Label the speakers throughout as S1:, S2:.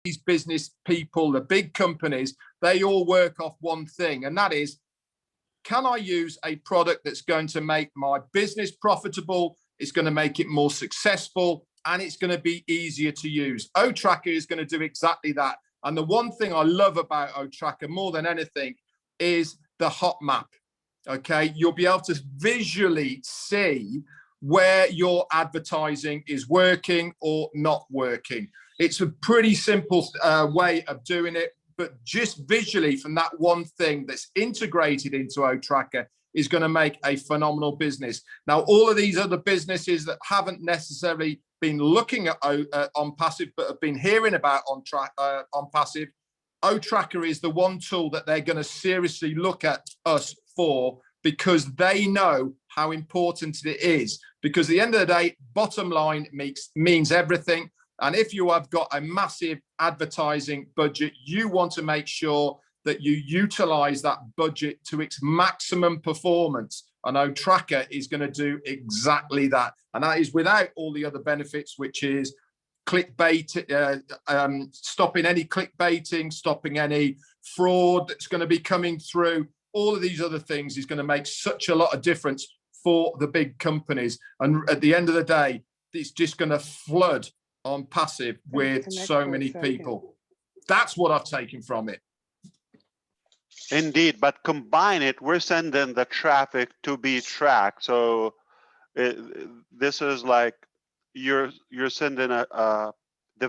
S1: these business people, the big companies, they all work off one thing, and that is, can I use a product that's going to make my business profitable, it's going to make it more successful, and it's going to be easier to use? OTracker is going to do exactly that. And the one thing I love about OTracker more than anything is the hot map. Okay, you'll be able to visually see where your advertising is working or not working. It's a pretty simple way of doing it, but just visually from that one thing that's integrated into OTracker is going to make a phenomenal business. Now, all of these other businesses that haven't necessarily been looking at Onpassive, but have been hearing about Onpassive, OTracker is the one tool that they're going to seriously look at us for, because they know how important it is. Because at the end of the day, bottom line means everything. And if you have got a massive advertising budget, you want to make sure that you utilize that budget to its maximum performance. And OTracker is going to do exactly that. And that is without all the other benefits, which is clickbait, stopping any clickbaiting, stopping any fraud that's going to be coming through. All of these other things is going to make such a lot of difference for the big companies. And at the end of the day, it's just going to flood Onpassive with so many people. That's what I've taken from it.
S2: Indeed, but combine it, we're sending the traffic to be tracked. So this is like you're sending the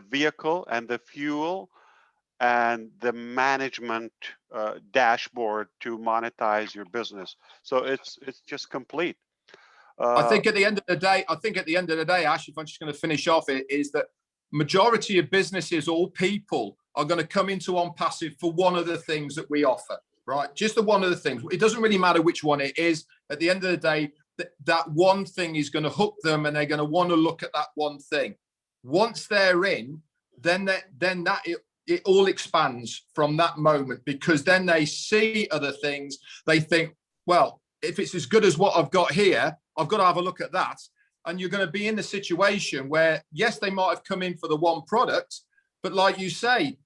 S2: vehicle and the fuel and the management dashboard to monetize your business. So it's just complete.
S1: I think at the end of the day, Ash, if I'm just going to finish off it, is that majority of businesses, all people, are going to come into Onpassive for one of the things that we offer, right? Just the one of the things. It doesn't really matter which one it is. At the end of the day, that one thing is going to hook them, and they're going to want to look at that one thing. Once they're in, then it all expands from that moment, because then they see other things. They think, well, if it's as good as what I've got here, I've got to have a look at that. And you're going to be in the situation where, yes, they might have come in for the one product, but like you say,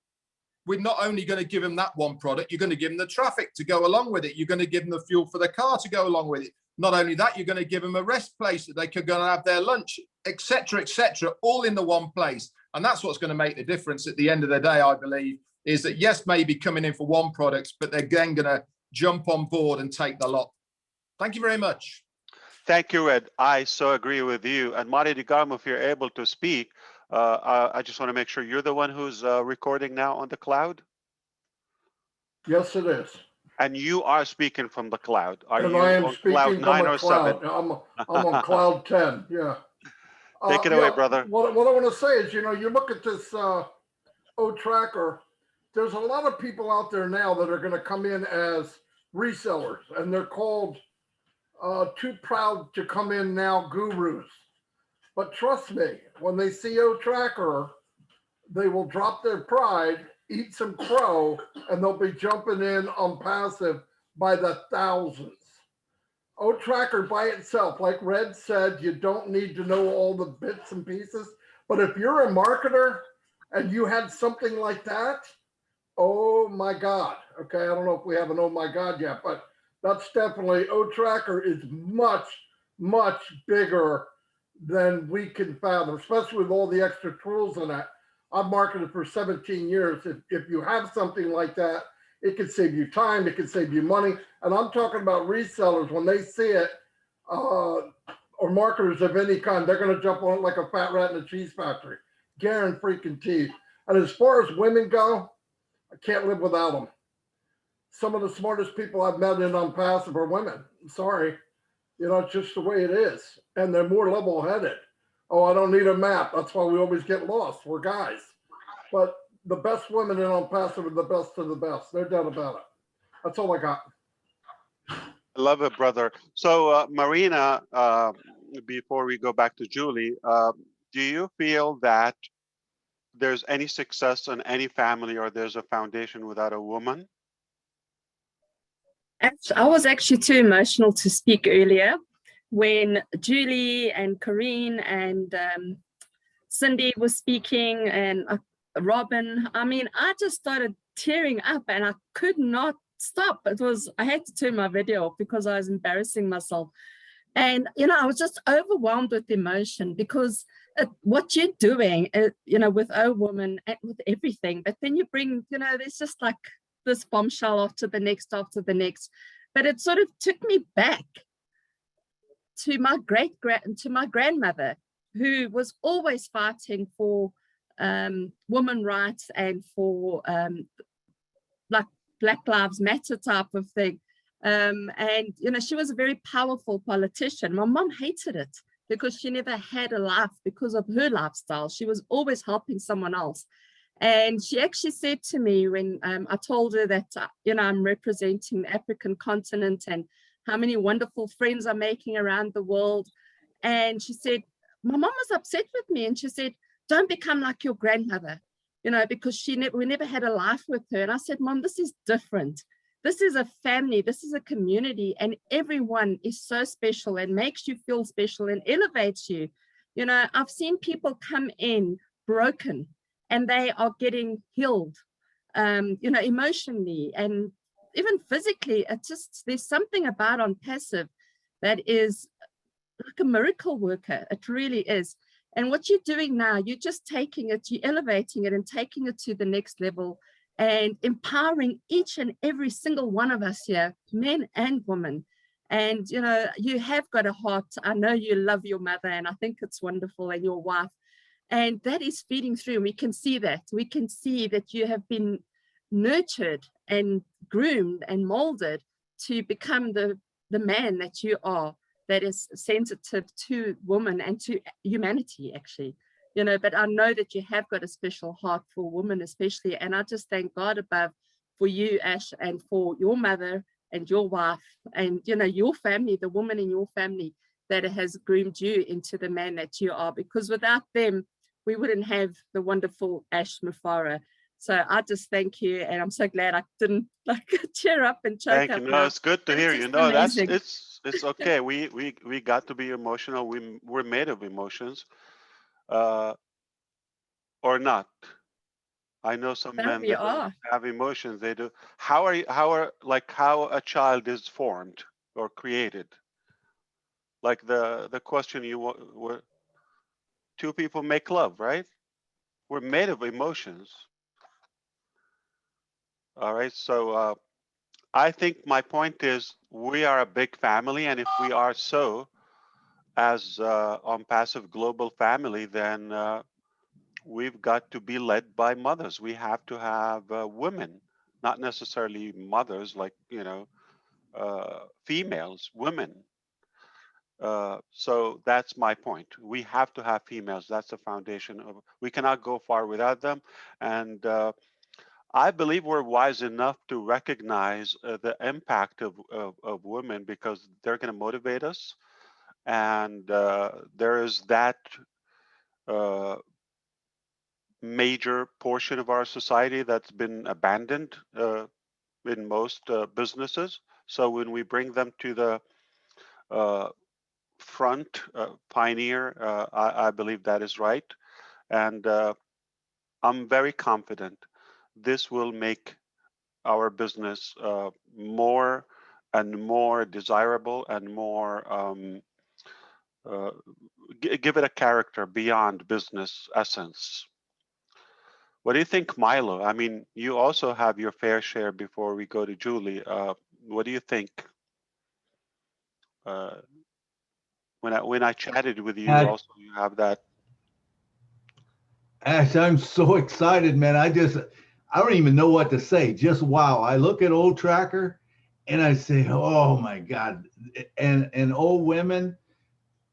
S1: we're not only going to give them that one product, you're going to give them the traffic to go along with it. You're going to give them the fuel for the car to go along with it. Not only that, you're going to give them a rest place that they could go and have their lunch, etc., all in the one place. And that's what's going to make the difference at the end of the day, I believe, is that, yes, maybe coming in for one product, but they're then going to jump on board and take the lot. Thank you very much.
S2: Thank you, Ed. I so agree with you. And Mari Digamo, if you're able to speak, I just want to make sure you're the one who's recording now on the cloud.
S3: Yes, it is.
S2: And you are speaking from the cloud. Are
S3: and
S2: you
S3: I am
S2: on
S3: speaking
S2: cloud
S3: from
S2: 9
S3: a
S2: or
S3: cloud.
S2: 7?
S3: I'm on cloud 10. Yeah.
S2: Take it away, brother.
S3: What I want to say is, you look at this OTracker. There's a lot of people out there now that are going to come in as resellers, and they're called too proud to come in now gurus. But trust me, when they see OTracker, they will drop their pride, eat some crow, and they'll be jumping in on passive by the thousands. OTracker by itself, like Red said, you don't need to know all the bits and pieces. But if you're a marketer and you had something like that, oh my God. Okay, I don't know if we have an oh my God yet, but that's definitely, OTracker is much, much bigger than we can fathom, especially with all the extra tools in it. I've marketed for 17 years. If you have something like that, it can save you time, it can save you money. And I'm talking about resellers. When they see it, or marketers of any kind, they're going to jump on it like a fat rat in a cheese factory. Guaranteed. And as far as women go, I can't live without them. Some of the smartest people I've met in Onpassive are women. I'm sorry. It's just the way it is. And they're more level-headed. Oh, I don't need a map. That's why we always get lost. We're guys. But the best women in Onpassive are the best of the best. No doubt about it. That's all I got.
S2: I love it, brother. So, Marina, before we go back to Julie, do you feel that there's any success in any family, or there's a foundation without a woman?
S4: I was actually too emotional to speak earlier when Julie and Corinne and Cindy was speaking, and Robin. I mean, I just started tearing up and I could not stop. I had to turn my video off because I was embarrassing myself. And, I was just overwhelmed with emotion because what you're doing, with O Woman and with everything, but then you bring, there's just like this bombshell after the next, but it sort of took me back to my grandmother, who was always fighting for women rights and for like Black Lives Matter type of thing. And, she was a very powerful politician. My mom hated it because she never had a life because of her lifestyle. She was always helping someone else. And she actually said to me when I told her that, I'm representing the African continent and how many wonderful friends I'm making around the world. And she said, my mom was upset with me. And she said, don't become like your grandmother, because we never had a life with her. And I said, Mom, this is different. This is a family, this is a community, and everyone is so special and makes you feel special and elevates you. I've seen people come in broken and they are getting healed, emotionally and even physically. There's something about Onpassive that is like a miracle worker. It really is. And what you're doing now, you're just taking it, you're elevating it and taking it to the next level and empowering each and every single one of us here, men and women. And, you have got a heart. I know you love your mother and I think it's wonderful, and your wife. And that is feeding through. We can see that. We can see that you have been nurtured and groomed and molded to become the man that you are, that is sensitive to women and to humanity, actually. But I know that you have got a special heart for women especially. And I just thank God above for you, Ash, and for your mother and your wife and, your family, the woman in your family that has groomed you into the man that you are, because without them, we wouldn't have the wonderful Ash Mufareh. So I just thank you. And I'm so glad I didn't cheer up and choke up.
S2: Thank you. No, it's good to hear you. No,
S4: amazing.
S2: it's okay. We got to be emotional. We're made of emotions. Or not. I know some men that don't have emotions. They do. How a child is formed or created? Like the question were, two people make love, right? We're made of emotions. All right. So I think my point is we are a big family, and if we are so, as Onpassive global family, then we've got to be led by mothers. We have to have women, not necessarily mothers, like, females, women. So that's my point. We have to have females. That's the foundation of. We cannot go far without them. And I believe we're wise enough to recognize the impact of women, because they're going to motivate us. And there is that major portion of our society that's been abandoned in most businesses. So when we bring them to the front, pioneer, I believe that is right. And I'm very confident this will make our business more and more desirable and more, give it a character beyond business essence. What do you think, Milo? I mean, you also have your fair share before we go to Julie. What do you think? When I chatted with you, also you have that.
S5: Ash, I'm so excited, man. I don't even know what to say. Just wow. I look at Old Tracker and I say, oh my God. And old women,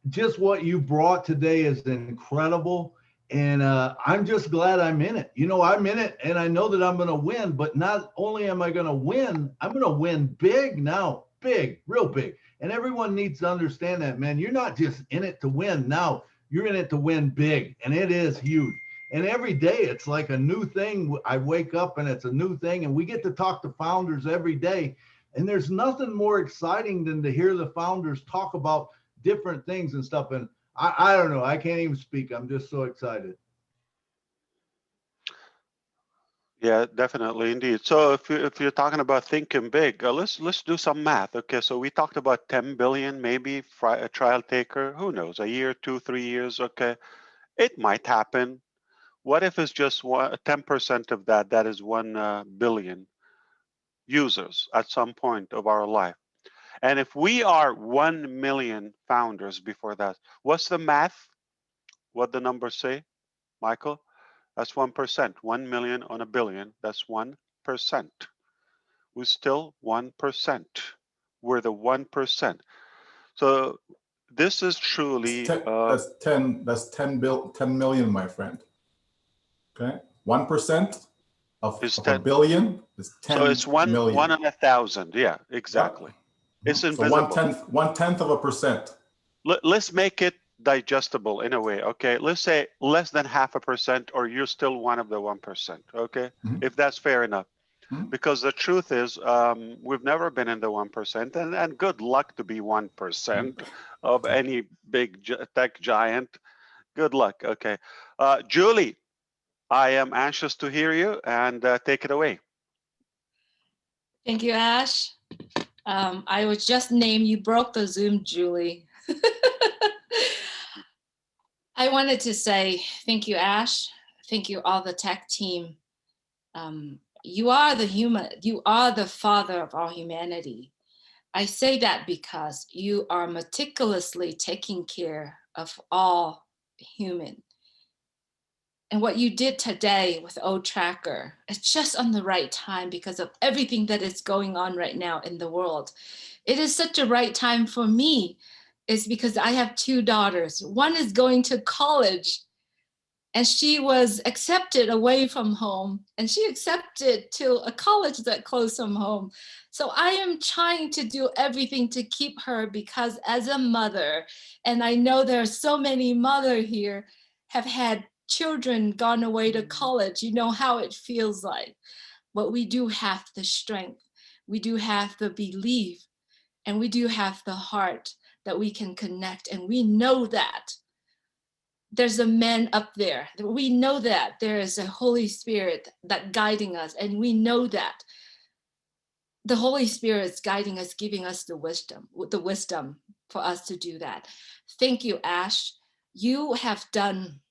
S5: just what you brought today is incredible. And I'm just glad I'm in it. I'm in it and I know that I'm going to win, but not only am I going to win, I'm going to win big now, big, real big. And everyone needs to understand that, man. You're not just in it to win now, you're in it to win big, and it is huge. And every day it's like a new thing. I wake up and it's a new thing, and we get to talk to founders every day. And there's nothing more exciting than to hear the founders talk about different things and stuff. And I don't know, I can't even speak. I'm just so excited.
S2: Yeah, definitely, indeed. So if you're talking about thinking big, let's do some math. Okay, so we talked about 10 billion, maybe a trial taker. Who knows? A year, 2, 3 years. Okay, it might happen. What if it's just 10% of that? That is 1 billion users at some point of our life. And if we are 1 million founders before that, what's the math? What the numbers say, Michael? That's 1%. 1 million on a billion. That's 1%. We're still 1%. We're the 1%. So this is truly
S6: that's 10 million, my friend. Okay, 1% of a billion is 10
S2: so it's one
S6: million.
S2: in 1,000. Yeah, exactly. It's
S6: So
S2: invisible.
S6: one tenth of a percent.
S2: Let's make it digestible in a way. Okay, let's say less than 0.5%, or you're still one of the 1%. Okay, if that's fair enough. Because the truth is, we've never been in the 1%, and good luck to be 1% of any big tech giant. Good luck. Okay, Julie, I am anxious to hear you, and take it away.
S7: Thank you, Ash. I was just named, you broke the Zoom, Julie. I wanted to say thank you, Ash. Thank you, all the tech team. You are the father of all humanity. I say that because you are meticulously taking care of all human. And what you did today with OTracker, it's just on the right time because of everything that is going on right now in the world. It is such a right time for me. It's because I have 2 daughters. One is going to college, and she was accepted away from home, and she accepted to a college that close from home. So I am trying to do everything to keep her, because as a mother, and I know there are so many mothers here have had children gone away to college, you know how it feels like. But we do have the strength, we do have the belief, and we do have the heart that we can connect. And we know that there's a man up there. We know that there is a Holy Spirit that guiding us. And we know that the Holy Spirit is guiding us, giving us the wisdom for us to do that. Thank you, Ash. You have done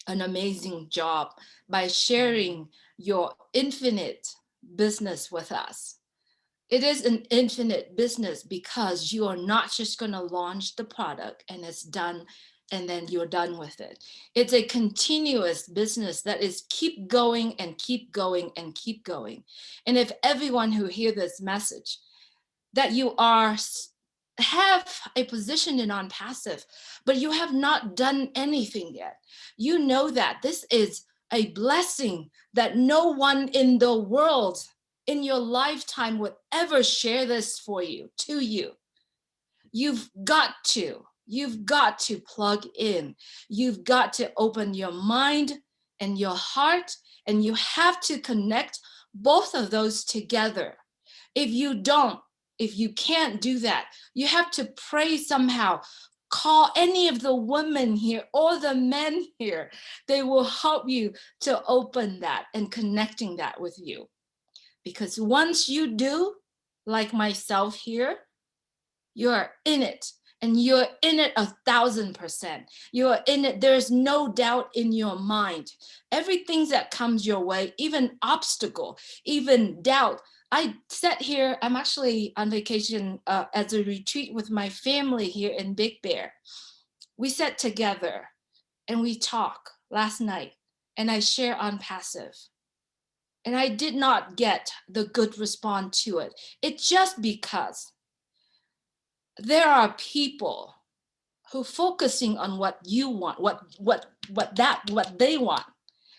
S7: an amazing job by sharing your infinite business with us. It is an infinite business because you are not just going to launch the product and it's done and then you're done with it. It's a continuous business that is keep going and keep going and keep going. And if everyone who hear this message, that you have a position in Onpassive, but you have not done anything yet, you know that this is a blessing that no one in the world in your lifetime would ever share this to you. You've got to plug in. You've got to open your mind and your heart, and you have to connect both of those together. If you can't do that, you have to pray somehow. Call any of the women here or the men here. They will help you to open that and connecting that with you. Because once you do, like myself here, you're in it, and you're in it 1,000%. You're in it. There's no doubt in your mind. Everything that comes your way, even obstacle, even doubt. I sat here, I'm actually on vacation as a retreat with my family here in Big Bear. We sat together and we talked last night, and I share Onpassive. And I did not get the good response to it. It's just because there are people who focusing on what you want, what they want.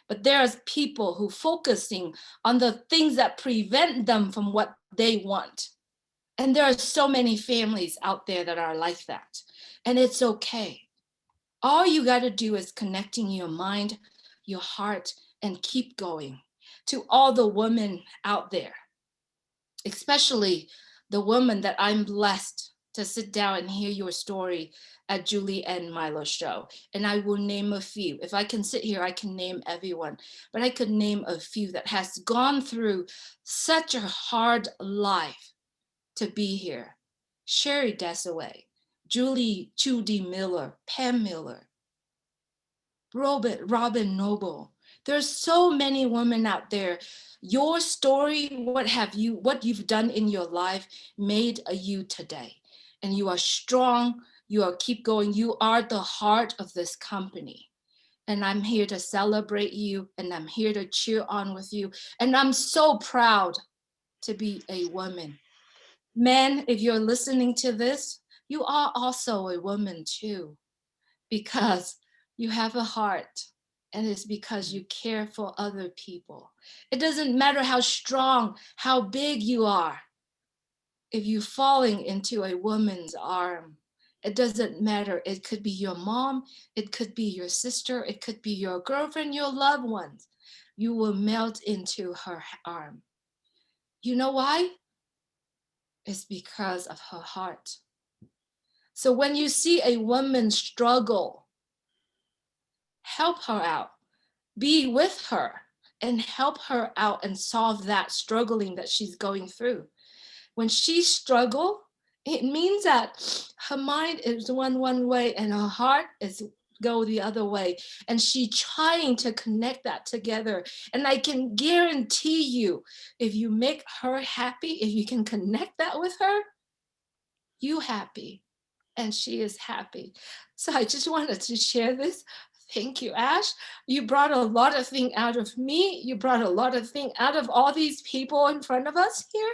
S7: But there's people who focusing on the things that prevent them from what they want. And there are so many families out there that are like that. And it's okay. All you got to do is connecting your mind, your heart, and keep going. To all the women out there, especially the woman that I'm blessed to sit down and hear your story at Julie and Milo's show. And I will name a few. If I can sit here, I can name everyone, but I could name a few that has gone through such a hard life to be here. Sherry Desaway, Judy Miller, Pam Miller, Robin Noble. There's so many women out there. Your story, what you've done in your life made a you today. And you are strong, you are keep going. You are the heart of this company. And I'm here to celebrate you, and I'm here to cheer on with you. And I'm so proud to be a woman. Men, if you're listening to this, you are also a woman too, because you have a heart, and it's because you care for other people. It doesn't matter how strong, how big you are. If you're falling into a woman's arm, it doesn't matter. It could be your mom, it could be your sister, it could be your girlfriend, your loved ones. You will melt into her arm. You know why? It's because of her heart. So when you see a woman struggle, help her out, be with her, and help her out and solve that struggling that she's going through. When she struggles, it means that her mind is one way and her heart is go the other way. And she trying to connect that together. And I can guarantee you, if you make her happy, if you can connect that with her, you happy and she is happy. So I just wanted to share this. Thank you, Ash. You brought a lot of things out of me. You brought a lot of things out of all these people in front of us here.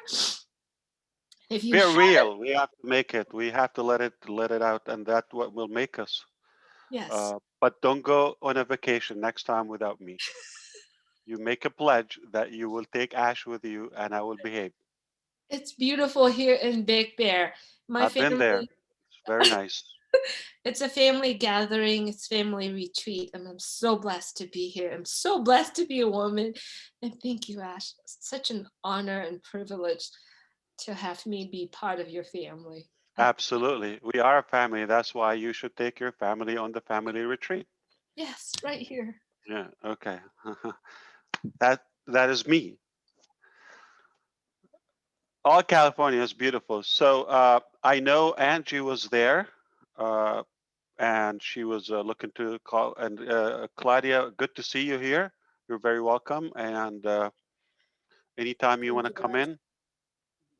S7: If you
S2: We're real. We have to make it. We have to let it out, and that's what will make us.
S7: Yes.
S2: But don't go on a vacation next time without me. You make a pledge that you will take Ash with you, and I will behave.
S7: It's beautiful here in Big Bear.
S2: I've been there. It's very nice.
S7: It's a family gathering. It's family retreat. And I'm so blessed to be here. I'm so blessed to be a woman. And thank you, Ash. It's such an honor and privilege to have me be part of your family.
S2: Absolutely. We are a family. That's why you should take your family on the family retreat.
S7: Yes, right here.
S2: Yeah, okay. That is me. All California is beautiful. So I know Angie was there, and she was looking to call. And Claudia, good to see you here. You're very welcome. And anytime you want to come in,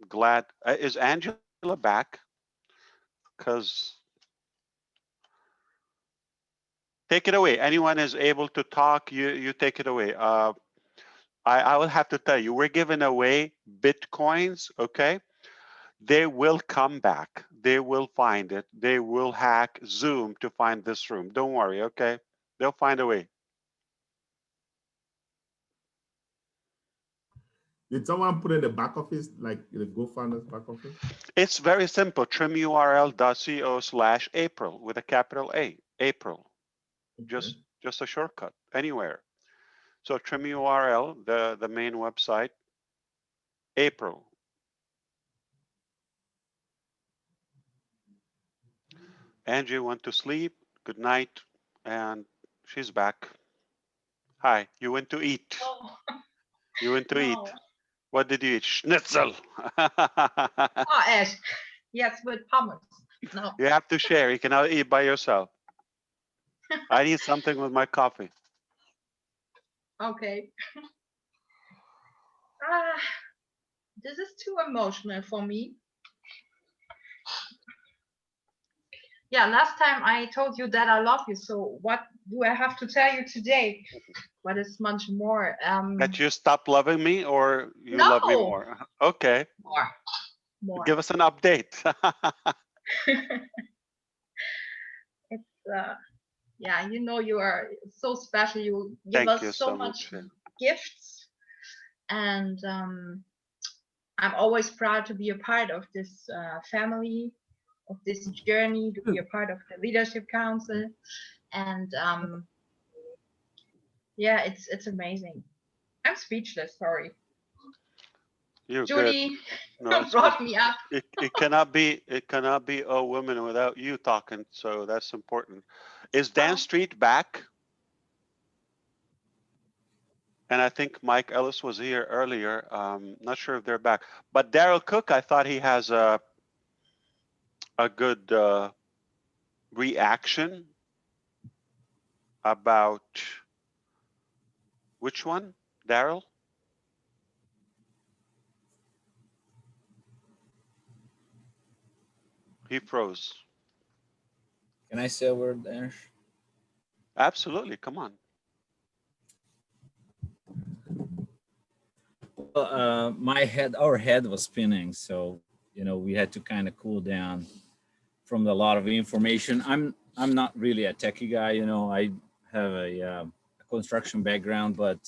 S2: glad. Is Angela back? Because take it away. Anyone is able to talk, you take it away. I will have to tell you, we're giving away Bitcoins, okay? They will come back. They will find it. They will hack Zoom to find this room. Don't worry, okay? They'll find a way.
S8: Did someone put in the back office, like the GoFundMe's back office?
S2: It's very simple. trimurl.co/April with a capital A, April. Okay. Just a shortcut anywhere. So trimurl, the main website, April. Angie went to sleep. Good night. And she's back. Hi, you went to eat.
S9: Oh.
S2: You went to eat. What did you eat? Schnitzel.
S9: Oh, Ash. Yes, with hummus. No.
S2: You have to share. You cannot eat by yourself. I need something with my coffee.
S9: Okay. This is too emotional for me. Yeah, last time I told you that I love you. So what do I have to tell you today? What is much more?
S2: That you stop loving me, or you love me more? Okay.
S9: More.
S2: Give us an update.
S9: It's yeah, you know, you are so special. You give
S2: Thank
S9: us
S2: you
S9: so much gifts, and I'm always proud to be a part of this family, of this journey, to be a part of the leadership council, and yeah, it's amazing. I'm speechless. Sorry.
S2: You're good.
S9: Julie
S2: No, it's good.
S9: brought me up.
S2: It cannot be a woman without you talking. So that's important. Is Dan Street back? And I think Mike Ellis was here earlier. Not sure if they're back. But Daryl Cook, I thought he has a good reaction about which one, Daryl? He froze.
S10: Can I say a word, Ash?
S2: Absolutely. Come on.
S10: Well, our head was spinning, so we had to kind of cool down from a lot of information. I'm not really a techie guy, I have a construction background, but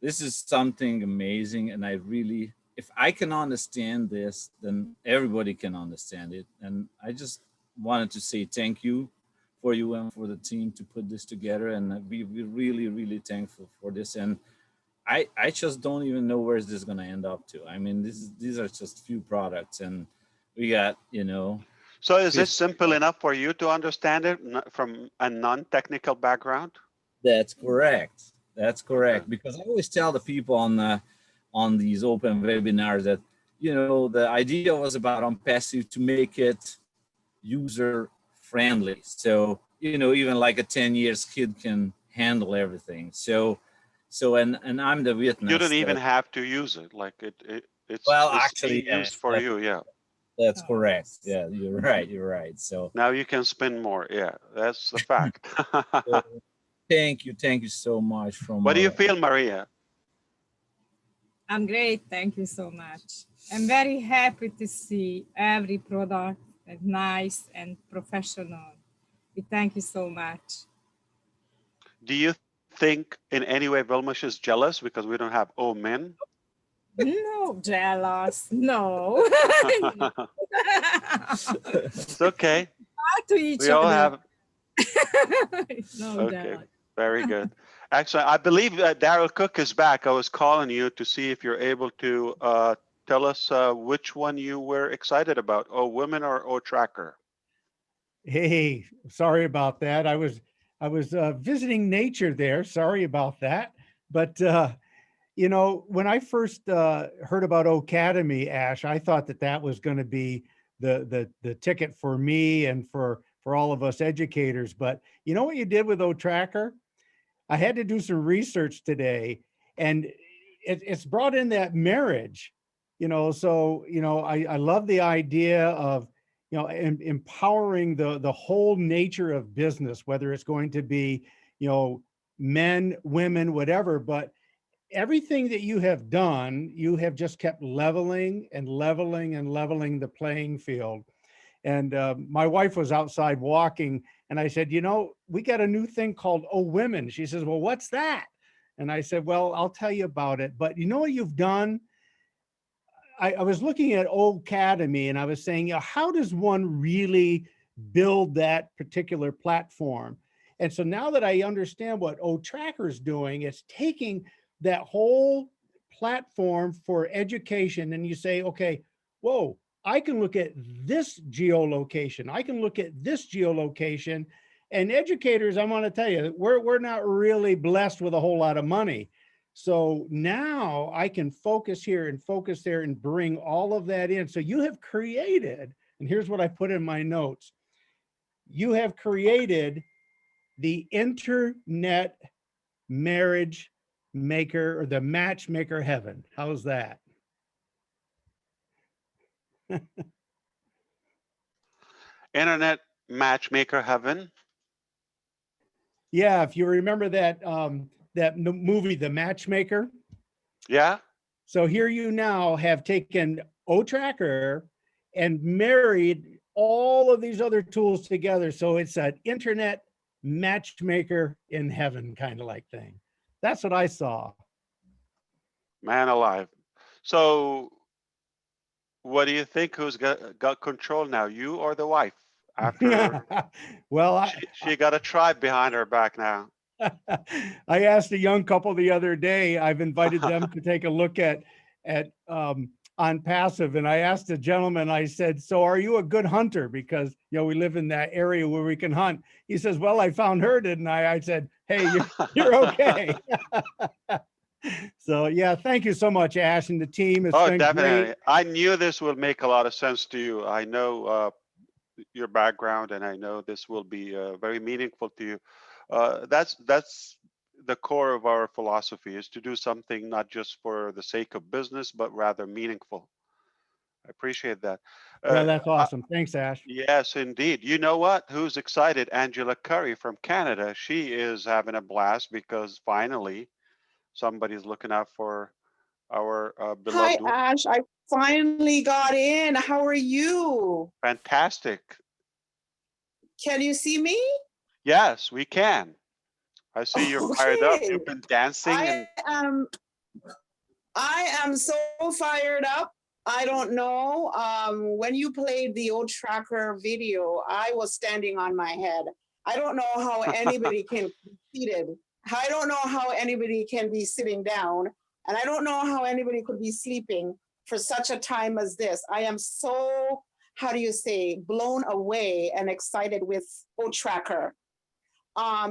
S10: this is something amazing, and if I can understand this, then everybody can understand it. And I just wanted to say thank you for you and for the team to put this together, and we're really, really thankful for this. And I just don't even know where is this going to end up to. I mean, these are just few products, and we got,
S2: So is it simple enough for you to understand it from a non-technical background?
S10: That's correct. That's correct. Because I always tell the people on these open webinars that, the idea was about Onpassive to make it user friendly. So, even like a 10 years kid can handle everything. So and I'm the witness.
S2: You don't even have to use it. Like it's
S10: actually
S2: used for you. Yeah.
S10: That's correct. Yeah, you're right. You're right. So
S2: now you can spend more. Yeah, that's the fact.
S10: So, thank you so much.
S2: What do you feel, Maria?
S11: I'm great. Thank you so much. I'm very happy to see every product is nice and professional. We thank you so much.
S2: Do you think in any way Vilmos is jealous because we don't have men?
S11: No, jealous. No.
S2: It's okay.
S11: To each
S2: we all
S11: other.
S2: have.
S11: No,
S2: Okay,
S11: jealous.
S2: very good. Actually, I believe that Daryl Cook is back. I was calling you to see if you're able to tell us which one you were excited about, Women or Tracker.
S12: Hey, sorry about that. I was visiting nature there. Sorry about that. But when I first heard about Ocadmy, Ash, I thought that was going to be the ticket for me and for all of us educators. But you know what you did with OTracker? I had to do some research today, and it's brought in that marriage, so, I love the idea of, empowering the whole nature of business, whether it's going to be, men, women, whatever, but everything that you have done, you have just kept leveling and leveling and leveling the playing field. And my wife was outside walking, and I said, we got a new thing called Women. She says, well, what's that? And I said, well, I'll tell you about it. But you know what you've done? I was looking at Ocadmy, and I was saying, how does one really build that particular platform? And so now that I understand what OTracker is doing, it's taking that whole platform for education, and you say, okay, whoa, I can look at this geolocation. I can look at this geolocation. And educators, I want to tell you, we're not really blessed with a whole lot of money. So now I can focus here and focus there and bring all of that in. So you have created, and here's what I put in my notes. You have created the internet marriage maker, or the matchmaker heaven. How's that?
S2: Internet matchmaker heaven.
S12: Yeah, if you remember that that movie, The Matchmaker.
S2: Yeah.
S12: So here you now have taken OTracker and married all of these other tools together. So it's an internet matchmaker in heaven kind of like thing. That's what I saw. Man
S2: alive. So what do you think? Who's got control now, you or the wife? After
S12: well,
S2: she got a tribe behind her back now.
S12: I asked a young couple the other day, I've invited them to take a look at at Onpassive, and I asked a gentleman, I said, so are you a good hunter? Because, you know, we live in that area where we can hunt. He says, well, I found her, didn't I? I said, hey, you're okay. So yeah, thank you so much, Ash, and the team. It's been
S2: definitely.
S12: great.
S2: I knew this will make a lot of sense to you. I know your background, and I know this will be very meaningful to you. That's the core of our philosophy, is to do something not just for the sake of business, but rather meaningful. I appreciate that.
S12: Yeah, that's awesome. Thanks, Ash.
S2: Yes, indeed. You know what? Who's excited? Angela Curry from Canada. She is having a blast because finally somebody's looking out for our
S13: Hi,
S2: beloved.
S13: Ash. I finally got in. How are you?
S2: Fantastic.
S13: Can you see me?
S2: Yes, we can. I see you're fired up. You've been dancing and
S13: I am so fired up. I don't know. When you played the old tracker video, I was standing on my head. I don't know how anybody can be seated. I don't know how anybody can be sitting down. And I don't know how anybody could be sleeping for such a time as this. I am so, how do you say, blown away and excited with old tracker.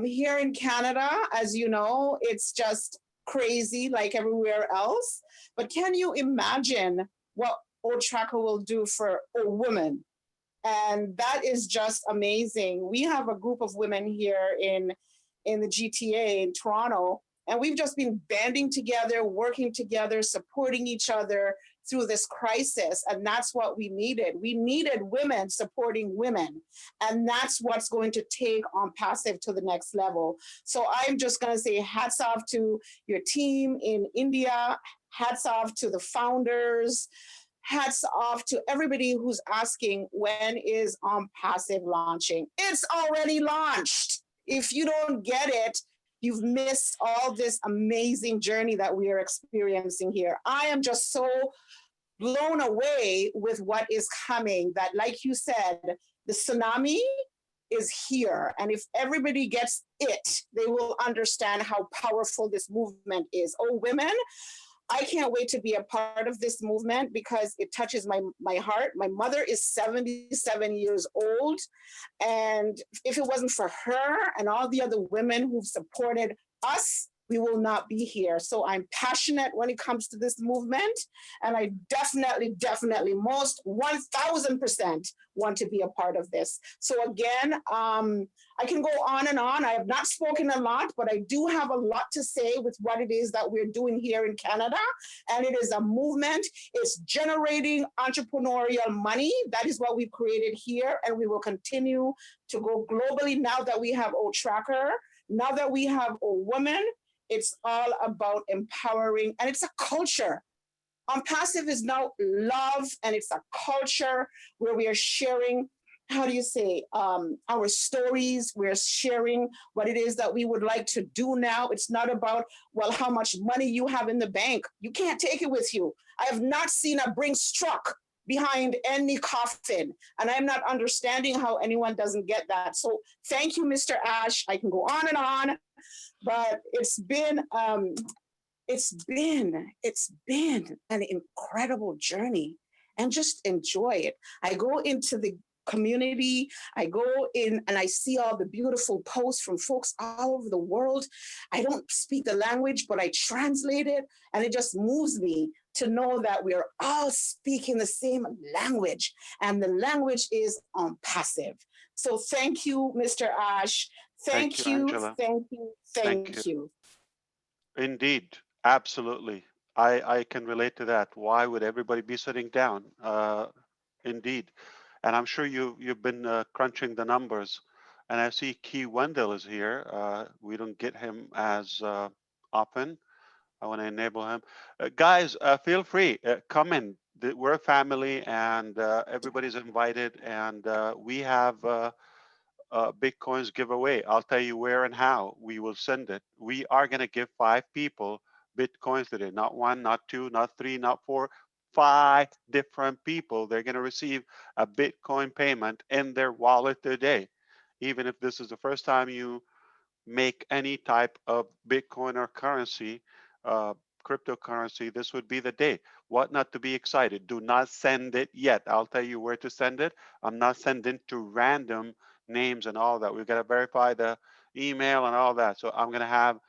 S13: Here in Canada, as you know, it's just crazy like everywhere else. But can you imagine what Old Tracker will do for a woman? And that is just amazing. We have a group of women here in the GTA in Toronto, and we've just been banding together, working together, supporting each other through this crisis. And that's what we needed. We needed women supporting women. And that's what's going to take Onpassive to the next level. So I'm just going to say hats off to your team in India. Hats off to the founders. Hats off to everybody who's asking, when is Onpassive launching? It's already launched. If you don't get it, you've missed all this amazing journey that we are experiencing here. I am just so blown away with what is coming, that, like you said, the tsunami is here. And if everybody gets it, they will understand how powerful this movement is. Oh, women, I can't wait to be a part of this movement because it touches my heart. My mother is 77 years old. And if it wasn't for her and all the other women who've supported us, we will not be here. So I'm passionate when it comes to this movement. And I definitely, most 1000% want to be a part of this. So again, I can go on and on. I have not spoken a lot, but I do have a lot to say with what it is that we're doing here in Canada. And it is a movement. It's generating entrepreneurial money. That is what we've created here. And we will continue to go globally now that we have Old Tracker, now that we have Old Women. It's all about empowering, and it's a culture. Onpassive is now love, and it's a culture where we are sharing, how do you say, our stories. We're sharing what it is that we would like to do now. It's not about, well, how much money you have in the bank. You can't take it with you. I have not seen a Brinks truck behind any coffin, and I'm not understanding how anyone doesn't get that. So thank you, Mr. Ash. I can go on and on, but it's been an incredible journey, and just enjoy it. I go into the community, I go in and I see all the beautiful posts from folks all over the world. I don't speak the language, but I translate it, and it just moves me to know that we are all speaking the same language, and the language is Onpassive. So thank you, Mr. Ash. Thank you,
S2: Angela.
S13: thank you.
S2: Indeed, absolutely. I can relate to that. Why would everybody be sitting down? Indeed. And I'm sure you've been crunching the numbers. And I see Key Wendell is here. We don't get him as often. I want to enable him. Guys, feel free, come in. We're a family, and everybody's invited, and we have Bitcoins giveaway. I'll tell you where and how we will send it. We are going to give 5 people Bitcoins today. Not 1, not 2, not 3, not 4, 5 different people. They're going to receive a Bitcoin payment in their wallet today. Even if this is the first time you make any type of Bitcoin or currency, cryptocurrency, this would be the day. What not to be excited? Do not send it yet. I'll tell you where to send it. I'm not sending to random names and all that. We've got to verify the email and all that. So I'm going to have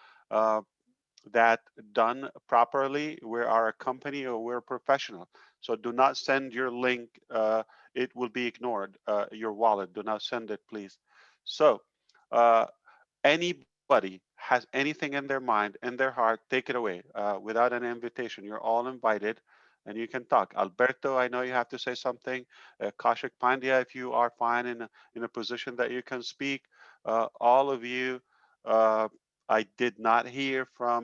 S2: that done properly. We are a company or we're professional. So do not send your link. It will be ignored. Your wallet. Do not send it, please. So anybody has anything in their mind, in their heart, take it away without an invitation. You're all invited and you can talk. Alberto, I know you have to say something. Kaushik Pandya, if you are fine in a position that you can speak. All of you, I did not hear from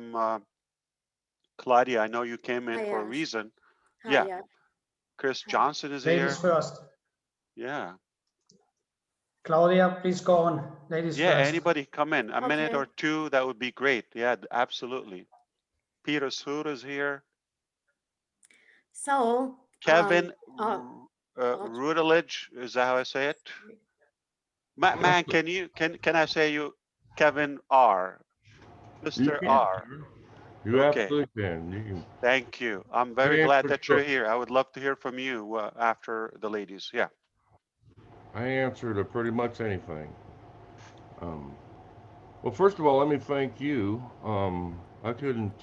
S2: Claudia. I know you came in for a reason. Yeah. Chris Johnson is
S14: Ladies
S2: here.
S14: first.
S2: Yeah.
S14: Claudia, please go on. Ladies
S2: Yeah,
S14: first.
S2: anybody come in. A minute or two, that would be great. Yeah, absolutely. Peter Sood is here.
S15: So,
S2: Kevin Rudelige, is that how I say it? Man, can I say you, Kevin R? Mr. R.
S16: You
S2: Okay.
S16: absolutely can. You can.
S2: Thank you. I'm very glad that you're here. I would love to hear from you after the ladies. Yeah.
S16: I answer to pretty much anything. Well, first of all, let me thank you. I couldn't.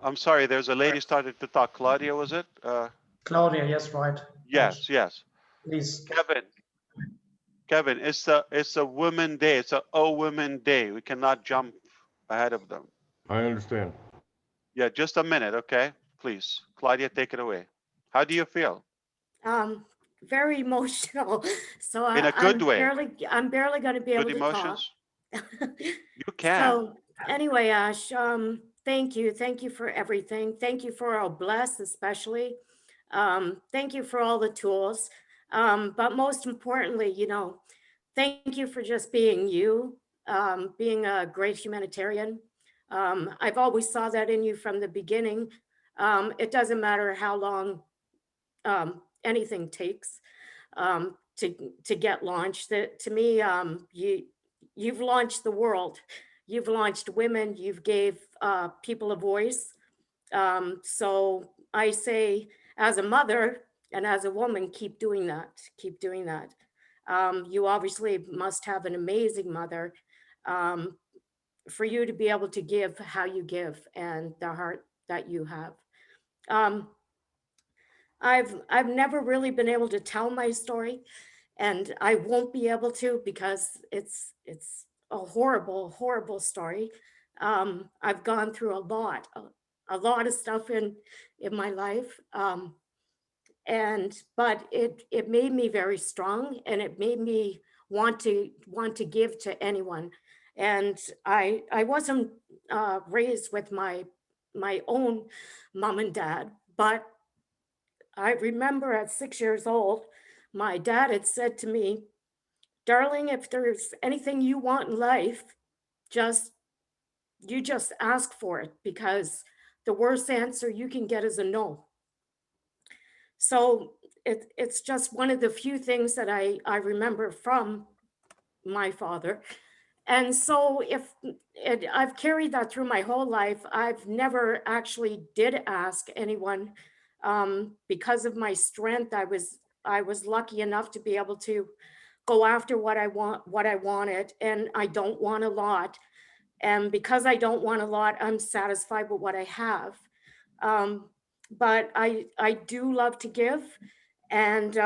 S2: I'm sorry. There's a lady started to talk. Claudia, was it?
S14: Claudia, yes, right.
S2: Yes, yes.
S14: Please.
S2: Kevin, it's a Women Day. It's a Women Day. We cannot jump ahead of them.
S16: I understand.
S2: Yeah, just a minute, okay? Please, Claudia, take it away. How do you feel?
S15: very emotional. So
S2: In a good way.
S15: I'm barely going to be able
S2: Good
S15: to
S2: emotions?
S15: talk.
S2: You can.
S15: So anyway, Ash, thank you. Thank you for everything. Thank you for our bless, especially. Thank you for all the tools. But most importantly, thank you for just being you, being a great humanitarian. I've always saw that in you from the beginning. It doesn't matter how long anything takes to get launched. To me, you've launched the world. You've launched women. You've gave people a voice. So I say, as a mother and as a woman, keep doing that. Keep doing that. You obviously must have an amazing mother for you to be able to give how you give and the heart that you have. I've never really been able to tell my story, and I won't be able to because it's a horrible story. I've gone through a lot of stuff in my life, but it made me very strong, and it made me want to give to anyone. And I wasn't raised with my own mom and dad, but I remember at 6 years old, my dad had said to me, "Darling, if there's anything you want in life, you just ask for it, because the worst answer you can get is a no." So it's just one of the few things that I remember from my father. And so I've carried that through my whole life. I've never actually did ask anyone because of my strength. I was lucky enough to be able to go after what I wanted, and I don't want a lot. And because I don't want a lot, I'm satisfied with what I have. But I do love to give. And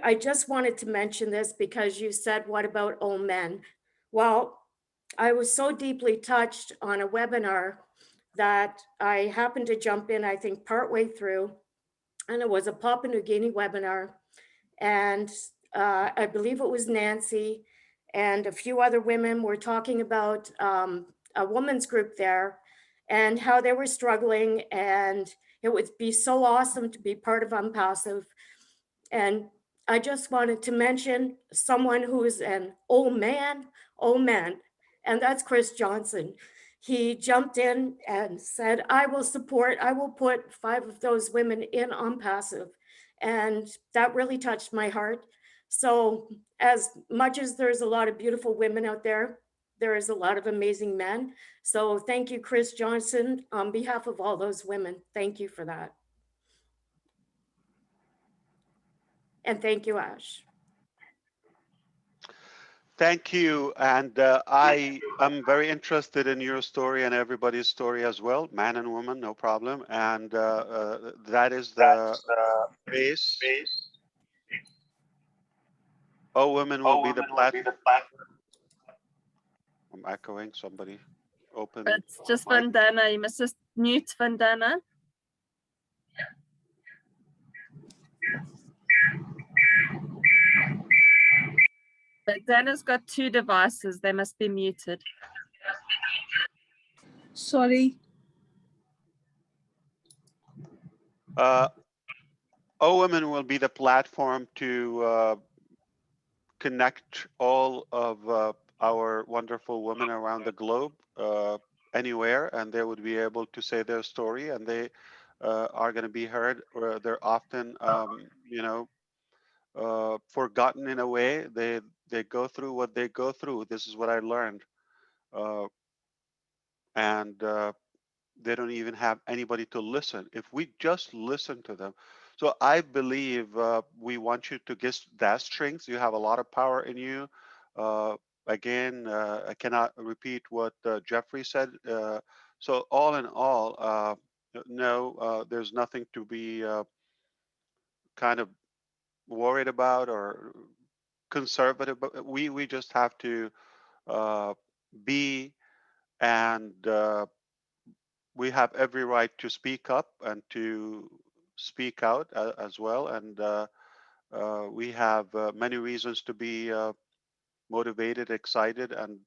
S15: I just wanted to mention this because you said, what about all men? Well, I was so deeply touched on a webinar that I happened to jump in, I think, partway through, and it was a Papua New Guinea webinar. And I believe it was Nancy and a few other women were talking about a women's group there and how they were struggling. And it would be so awesome to be part of Onpassive. And I just wanted to mention someone who is an old man, and that's Chris Johnson. He jumped in and said, I will put 5 of those women in Onpassive. And that really touched my heart. So as much as there's a lot of beautiful women out there, there is a lot of amazing men. So thank you, Chris Johnson, on behalf of all those women. Thank you for that. And thank you, Ash.
S2: Thank you. And I am very interested in your story and everybody's story as well, man and woman, no problem. And that is the base. Oh, women will be the platform. I'm echoing somebody. Open.
S4: It's just Vandana. You must just mute Vandana. Vandana's got 2 devices. They must be muted.
S17: Sorry.
S2: Oh, women will be the platform to connect all of our wonderful women around the globe, anywhere, and they would be able to say their story, and they are going to be heard. Or they're often, you know, forgotten in a way. They go through what they go through. This is what I learned, and they don't even have anybody to listen. If we just listen to them. So I believe we want you to get that strength. You have a lot of power in you. Again, I cannot repeat what Jeffrey said. So all in all, no, there's nothing to be kind of worried about or conservative. But we just have to be, and we have every right to speak up and to speak out as well. And we have many reasons to be motivated, excited, and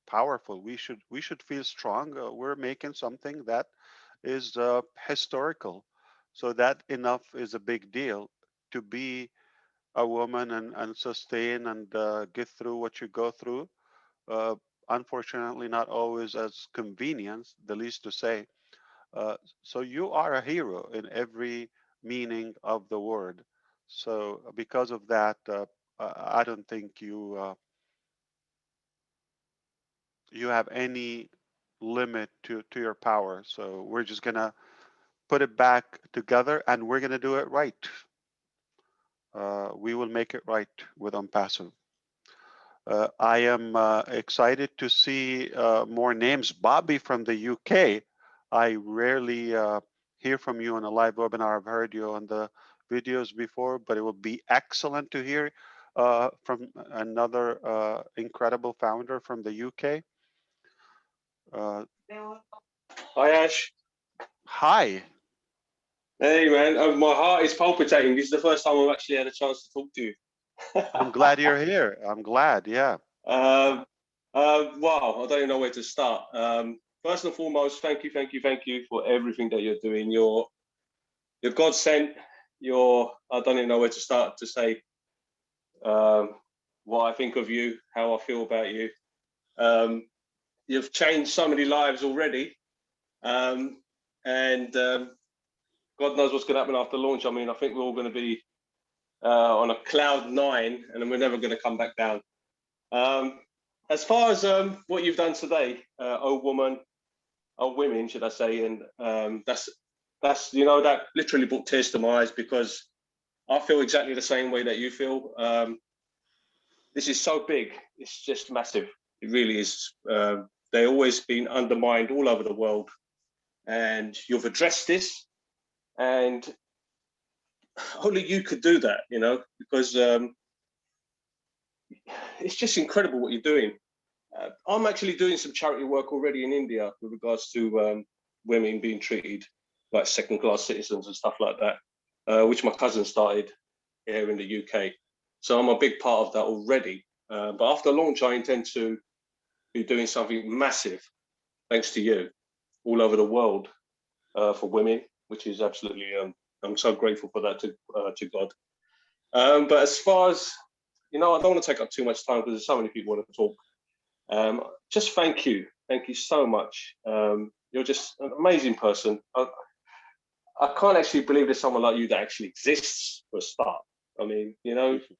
S2: powerful. We should feel strong. We're making something that is historical. So that enough is a big deal to be a woman and sustain and get through what you go through. Unfortunately, not always as convenient, the least to say. So you are a hero in every meaning of the word. So because of that, I don't think you you have any limit to your power. So we're just gonna put it back together, and we're gonna do it right. We will make it right with Onpassive. I am excited to see more names. Bobby from the UK. I rarely hear from you on a live webinar. I've heard you on the videos before, but it would be excellent to hear from another incredible founder from the UK.
S18: Hi, Ash.
S2: Hi.
S18: Hey, man. My heart is palpitating. This is the first time I've actually had a chance to talk to you.
S2: I'm glad you're here. I'm glad. Yeah.
S18: Wow. I don't even know where to start. First and foremost, thank you for everything that you're doing. You're God sent. I don't even know where to start to say what I think of you, how I feel about you. You've changed so many lives already, and God knows what's going to happen after launch. I mean, I think we're all going to be on a cloud 9, and then we're never going to come back down. As far as what you've done today, oh women, should I say, and that's that literally brought tears to my eyes, because I feel exactly the same way that you feel. This is so big; it's just massive. It really is. They've always been undermined all over the world, and you've addressed this, and only you could do that, because it's just incredible what you're doing. I'm actually doing some charity work already in India with regards to women being treated like second-class citizens and stuff like that, which my cousin started here in the UK. So I'm a big part of that already. But after launch, I intend to be doing something massive, thanks to you, all over the world for women, which is absolutely, I'm so grateful for that to God. But as far as, I don't want to take up too much time because there's so many people want to talk. Just thank you so much. You're just an amazing person. I can't actually believe there's someone like you that actually exists, for a start. I mean,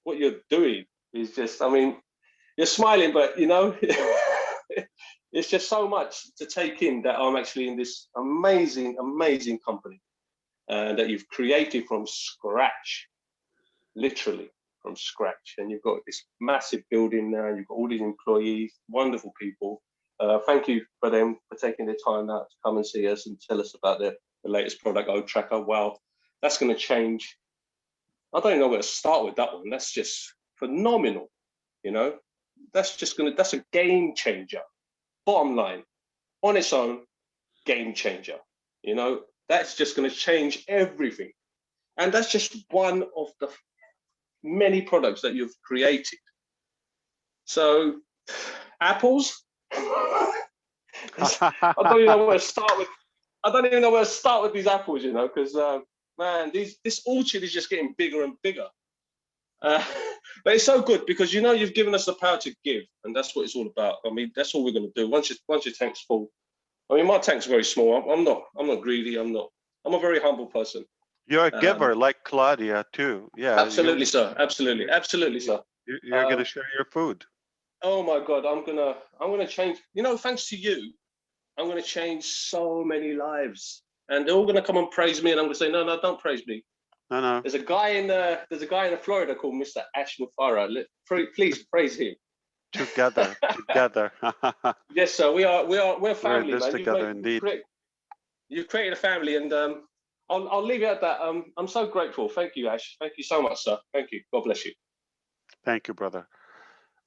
S18: what you're doing is just, I mean, you're smiling, but it's just so much to take in that I'm actually in this amazing, amazing company that you've created from scratch, literally from scratch. And you've got this massive building now, you've got all these employees, wonderful people. Thank you for them for taking the time out to come and see us and tell us about the latest product, O-Tracker. Wow, that's going to change. I don't even know where to start with that one. That's just phenomenal. You know, that's a game changer. Bottom line, on its own, game changer. You know, that's just going to change everything. And that's just one of the many products that you've created. So, apples. I don't even know where to start with. I don't even know where to start with these apples, you know, because man, this orchard is just getting bigger and bigger. But it's so good because you know you've given us the power to give, and that's what it's all about. I mean, that's all we're going to do. Once your tank's full, I mean, my tank's very small. I'm not greedy. I'm a very humble person.
S2: You're a giver, like Claudia too. Yeah.
S18: Absolutely, sir. Absolutely, sir.
S2: You're going to share your food.
S18: Oh my God, I'm gonna change. You know, thanks to you, I'm gonna change so many lives, and they're all gonna come and praise me, and I'm gonna say, no, don't praise me.
S2: No.
S18: There's a guy in Florida called Mr. Mufareh. Please praise him.
S2: Together.
S18: Yes, sir. We're family,
S2: we're in this
S18: man.
S2: together, indeed.
S18: You've created a family, and I'll leave it at that. I'm so grateful. Thank you, Ash. Thank you so much, sir. Thank you. God bless you.
S2: Thank you, brother.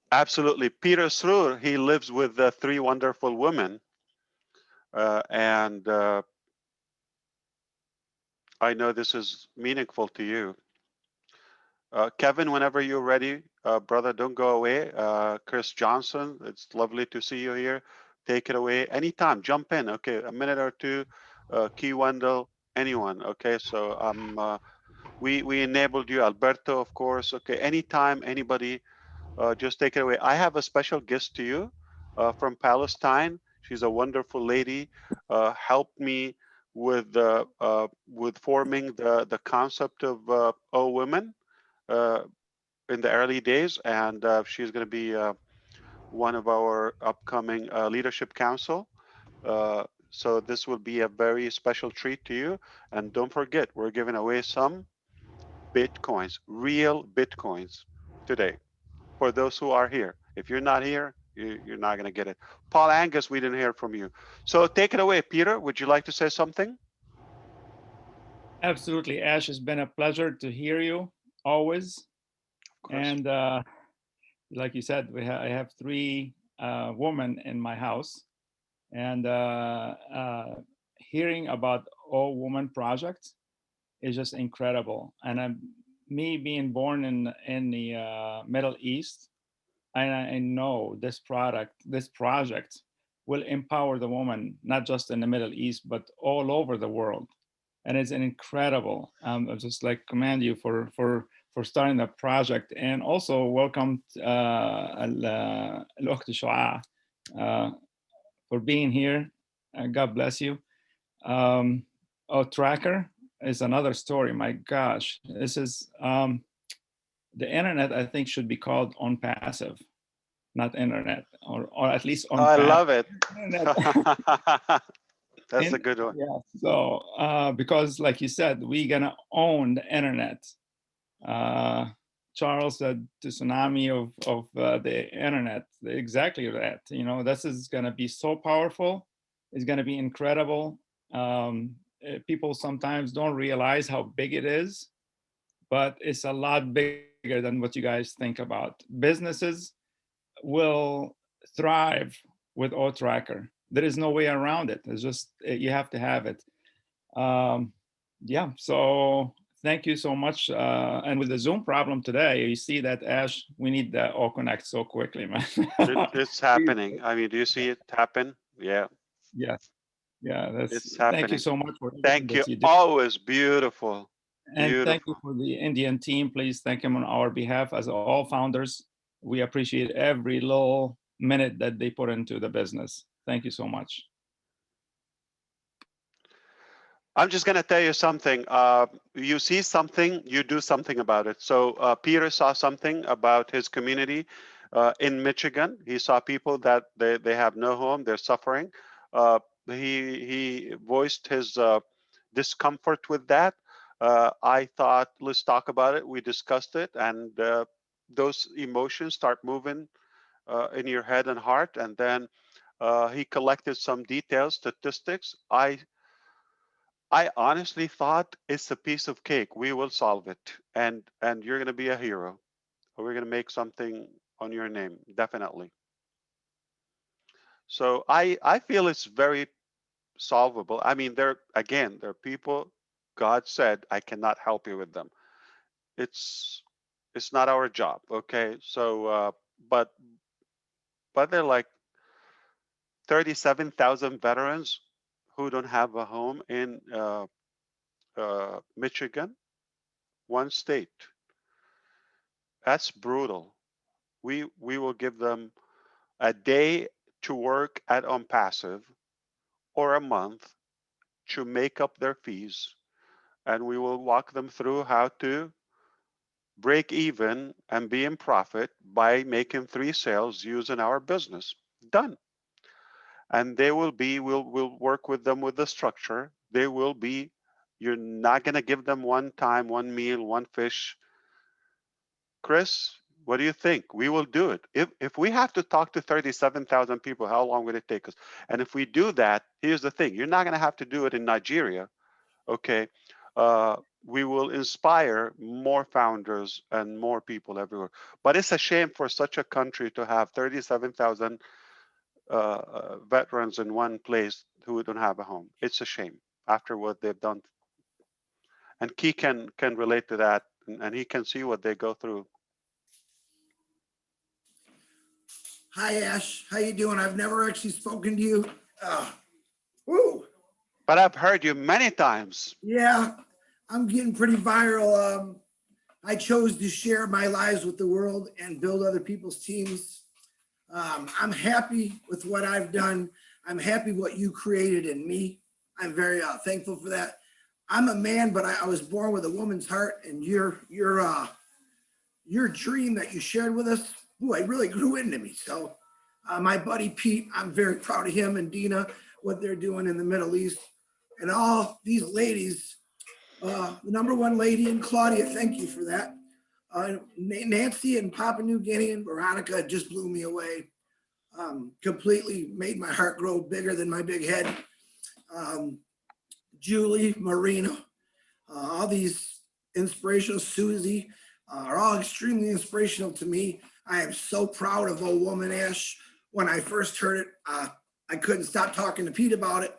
S2: Absolutely. Peter Sroor, he lives with 3 wonderful women. And I know this is meaningful to you. Kevin, whenever you're ready, brother, don't go away. Chris Johnson, it's lovely to see you here. Take it away anytime. Jump in. Okay, a minute or two. Key Wendell, anyone. Okay, so we enabled you. Alberto, of course. Okay, anytime, anybody. Just take it away. I have a special guest to you from Palestine. She's a wonderful lady. Helped me with forming the concept of women in the early days, and she's going to be one of our upcoming leadership council. So this will be a very special treat to you. And don't forget, we're giving away some Bitcoins, real Bitcoins today. For those who are here. If you're not here, you're not going to get it. Paul Angus, we didn't hear from you. So take it away, Peter. Would you like to say something?
S17: Absolutely, Ash. It's been a pleasure to hear you always. And like you said, I have 3 women in my house. And hearing about All Woman Project is just incredible. And me being born in the Middle East, and I know this project will empower the woman, not just in the Middle East, but all over the world. And it's an incredible. I just like commend you for starting the project, and also welcome الأخت شعاع for being here. God bless you. Tracker is another story. My gosh, this is the internet. I think should be called Onpassive, not internet, or at least on.
S2: I love it. That's a good one.
S17: Yeah. So because, like you said, we're gonna own the internet. Charles said the tsunami of the internet. Exactly that. You know, this is gonna be so powerful. It's gonna be incredible. People sometimes don't realize how big it is, but it's a lot bigger than what you guys think about. Businesses will thrive with O-Tracker. There is no way around it. It's just, you have to have it. Yeah, so thank you so much. And with the Zoom problem today, you see that, Ash, we need the O-Connect so quickly, man.
S2: It's happening. I mean, do you see it happen? Yeah.
S17: Yeah. Yeah,
S2: it's happening.
S17: Thank you so much for
S2: thank you. Always beautiful.
S17: And thank you for the Indian team. Please thank him on our behalf. As all founders, we appreciate every little minute that they put into the business. Thank you so much.
S2: I'm just going to tell you something. You see something, you do something about it. So Peter saw something about his community. in Michigan. He saw people that they have no home, they're suffering. He voiced his discomfort with that. I thought, let's talk about it. We discussed it, and those emotions start moving in your head and heart. And then he collected some details, statistics. I honestly thought it's a piece of cake. We will solve it, and you're going to be a hero. We're going to make something on your name, definitely. So I feel it's very solvable. I mean, there are people. God said, I cannot help you with them. It's not our job, okay? So, but they're like 37,000 veterans who don't have a home in Michigan, one state. That's brutal. We will give them a day to work at Onpassive or a month to make up their fees, and we will walk them through how to break even and be in profit by making 3 sales using our business. Done. And they will be, we'll work with them with the structure. They will be, you're not going to give them one time, one meal, one fish. Chris, what do you think? We will do it. If we have to talk to 37,000 people, how long would it take us? And if we do that, here's the thing. You're not going to have to do it in Nigeria, okay? We will inspire more founders and more people everywhere. But it's a shame for such a country to have 37,000 veterans in one place who don't have a home. It's a shame after what they've done. And Key can relate to that, and he can see what they go through.
S19: Hi, Ash. How you doing? I've never actually spoken to you. Woo.
S2: But I've heard you many times.
S19: Yeah, I'm getting pretty viral. I chose to share my lives with the world and build other people's teams. I'm happy with what I've done. I'm happy what you created in me. I'm very thankful for that. I'm a man, but I was born with a woman's heart, and your dream that you shared with us, ooh, it really grew into me. So my buddy Pete, I'm very proud of him and Dina, what they're doing in the Middle East. And all these ladies, the #1 lady and Claudia, thank you for that. Nancy and Papua New Guinea and Veronica just blew me away. Completely made my heart grow bigger than my big head. Julie, Marina, all these inspirational, Susie, are all extremely inspirational to me. I am so proud of Old Woman Ash. When I first heard it, I couldn't stop talking to Pete about it.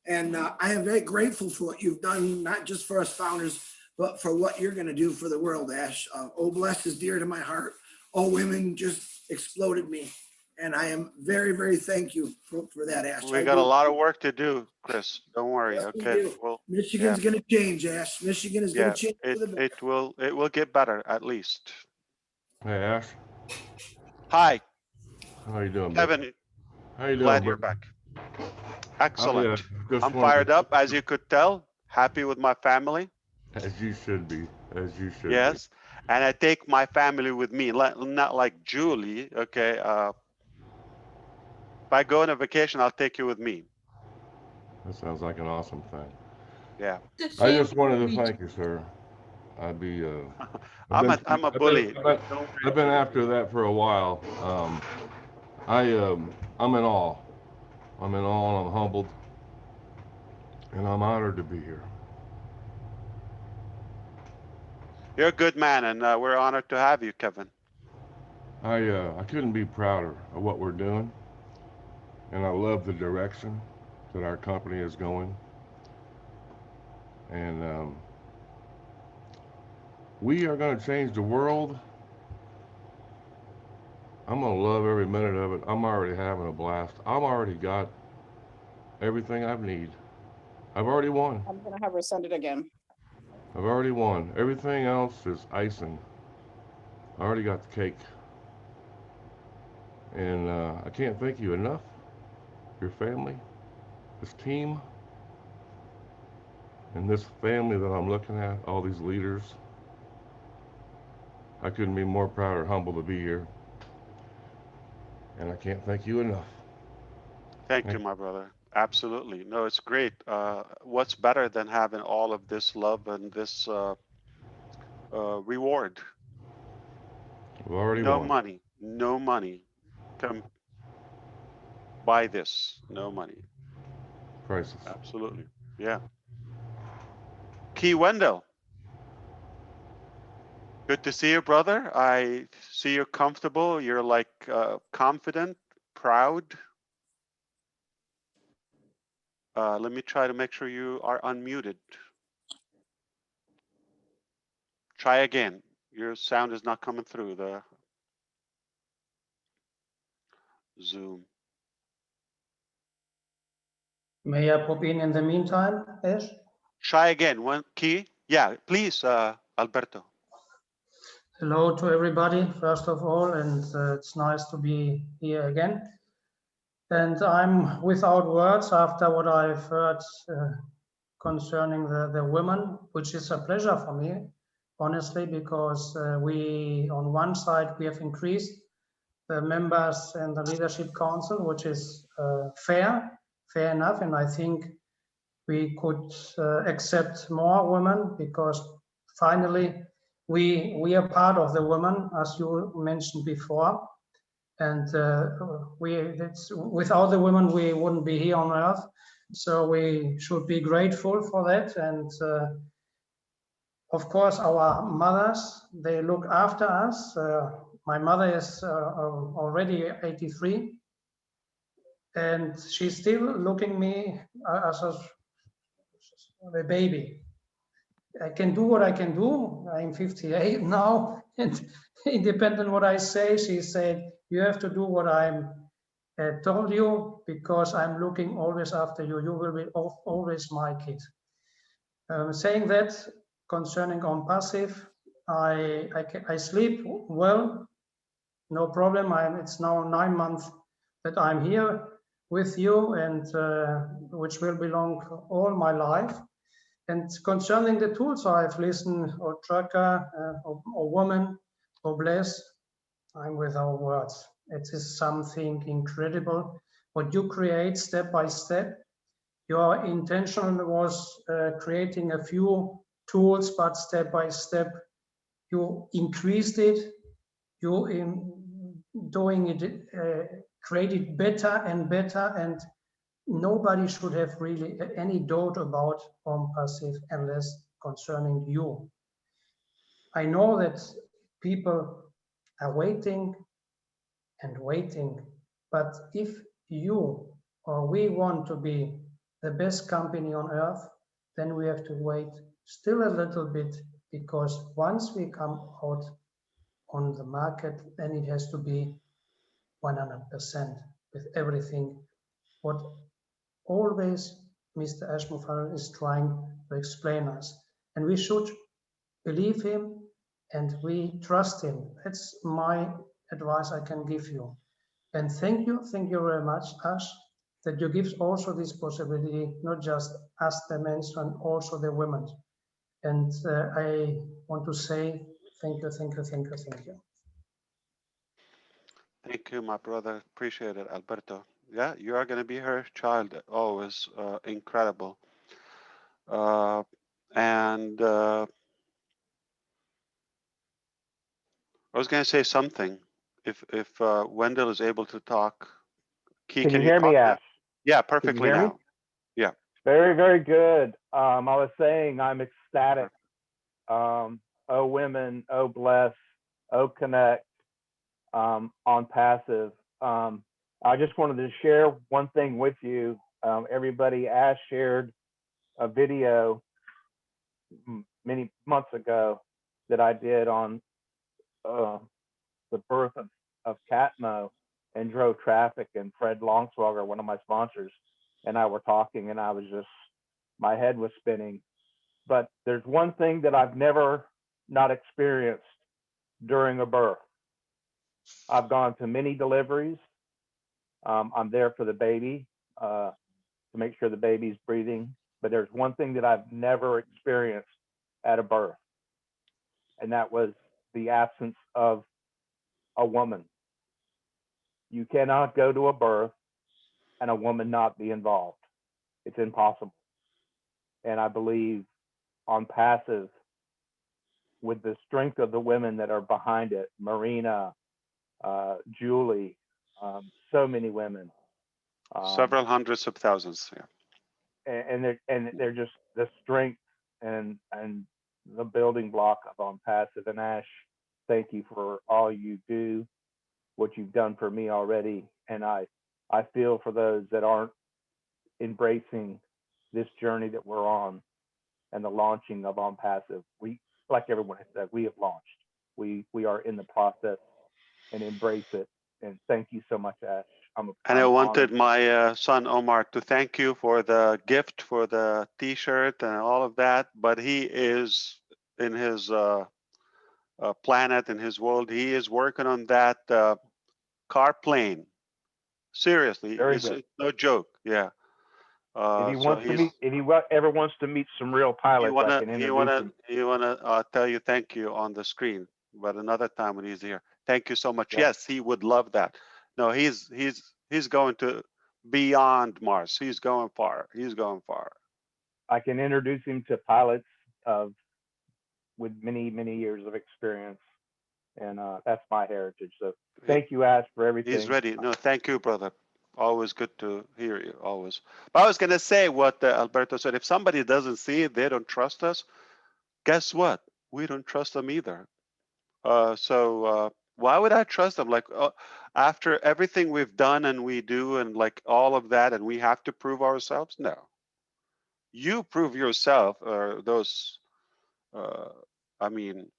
S19: And I am very grateful for what you've done, not just for us founders, but for what you're going to do for the world, Ash. Oh, Bless is dear to my heart. All Women just exploded me. And I am very, very thank you for that, Ash.
S2: We got a lot of work to do, Chris. Don't worry.
S19: Yes,
S2: Okay.
S19: well, Michigan's going to change, Ash. Michigan is going to change for the better.
S2: It will get better at least.
S16: Hey, Ash.
S2: Hi.
S16: How you doing,
S2: Kevin?
S16: buddy? How you doing,
S2: Glad you're
S16: buddy?
S2: back. Excellent.
S16: Just
S2: I'm
S16: wanted
S2: fired
S16: to-
S2: up, as you could tell. Happy with my family.
S16: As you should be. As you should be.
S2: Yes. And I take my family with me, not like Julie. Okay. If I go on a vacation, I'll take you with me.
S16: That sounds like an awesome thing.
S2: Yeah.
S16: I just wanted to thank you, sir. I'd be.
S2: I'm a bully.
S16: I've been after that for a while. I'm in awe. I'm in awe and I'm humbled, and I'm honored to be here.
S2: You're a good man, and we're honored to have you, Kevin.
S16: I couldn't be prouder of what we're doing, and I love the direction that our company is going. And we are going to change the world. I'm going to love every minute of it. I'm already having a blast. I've already got everything I need. I've already won.
S13: I'm gonna have her send it again.
S16: I've already won. Everything else is icing. I already got the cake. And I can't thank you enough. Your family, this team, and this family that I'm looking at, all these leaders. I couldn't be more proud or humble to be here. And I can't thank you enough.
S2: Thank you, my brother. Absolutely. No, it's great. What's better than having all of this love and this reward?
S16: We've already
S2: No
S16: won.
S2: money. No money can buy this. No money.
S16: Priceless.
S2: Absolutely. Yeah. Key Wendell. Good to see you, brother. I see you're comfortable. You're like confident, proud. Let me try to make sure you are unmuted. Try again. Your sound is not coming through the Zoom.
S14: May I pop in the meantime, Ash?
S2: Try again. One key. Yeah, please, Alberto.
S14: Hello to everybody, first of all, and it's nice to be here again. And I'm without words after what I've heard concerning the women, which is a pleasure for me, honestly, because we, on one side, we have increased the members in the Leadership Council, which is fair enough, and I think we could accept more women because finally we are part of the women, as you mentioned before, and without the women we wouldn't be here on earth, so we should be grateful for that. And of course our mothers, they look after us. My mother is already 83 and she's still looking me as a baby. I can do what I can do. I'm 58 now, and independent what I say, she said, you have to do what I'm told you because I'm looking always after you. You will be always my kid. Saying that, concerning Onpassive, I sleep well, no problem. It's now 9 months that I'm here with you, and which will belong all my life. And concerning the tools I've listened, or tracker, or woman, or bless, I'm without words. It is something incredible what you create step by step. Your intention was creating a few tools, but step by step you increased it. You doing it, create it better and better, and nobody should have really any doubt about Onpassive unless concerning you. I know that people are waiting and waiting, but if you or we want to be the best company on earth, then we have to wait still a little bit, because once we come out on the market, then it has to be 100% with everything what always Mr. Mufareh is trying to explain us. And we should believe him and we trust him. That's my advice I can give you. And thank you very much, Ash, that you give also this possibility, not just us the men, and also the women. And I want to say thank you.
S2: Thank you, my brother. Appreciate it, Alberto. Yeah, you are going to be her child. Always incredible. And I was going to say something. If Wendell is able to talk,
S20: can you hear me,
S2: talk?
S20: Ash?
S2: Yeah,
S20: Can you
S2: perfectly
S20: hear me?
S2: now. Yeah.
S20: Very good. I was saying I'm ecstatic. Oh women, oh bless, oh connect, Onpassive. I just wanted to share one thing with you. Everybody, Ash shared a video many months ago that I did on the birth of Catmo and drove traffic, and Fred Longswogger, one of my sponsors, and I were talking, and I was just, my head was spinning. But there's one thing that I've never not experienced during a birth. I've gone to many deliveries. I'm there for the baby to make sure the baby's breathing. But there's one thing that I've never experienced at a birth, and that was the absence of a woman. You cannot go to a birth and a woman not be involved. It's impossible. And I believe Onpassive, with the strength of the women that are behind it, Marina, Julie, so many women.
S2: Several hundreds of thousands. Yeah.
S20: And they're just the strength and the building block of Onpassive. And Ash, thank you for all you do, what you've done for me already. And I feel for those that aren't embracing this journey that we're on and the launching of Onpassive. We, like everyone has said, we have launched. We are in the process, and embrace it. And thank you so much, Ash.
S2: And I wanted my son Omar to thank you for the gift, for the T-shirt and all of that. But he is in his planet, in his world. He is working on that car plane. Seriously, it's no joke. Yeah.
S20: If he wants to meet, if he ever wants to meet some real pilots, I can introduce him.
S2: He wanna tell you thank you on the screen, but another time when he's here. Thank you so much.
S20: Yeah.
S2: Yes, he would love that. No, he's going to beyond Mars. He's going far. He's going far.
S20: I can introduce him to pilots with many years of experience, and that's my heritage. So thank you, Ash, for everything.
S2: He's ready. No, thank you, brother. Always good to hear you. Always. But I was gonna say what Alberto said. If somebody doesn't see it, they don't trust us. Guess what? We don't trust them either. So why would I trust them? Like after everything we've done and we do and like all of that, and we have to prove ourselves? No. You prove yourself, or those. I mean,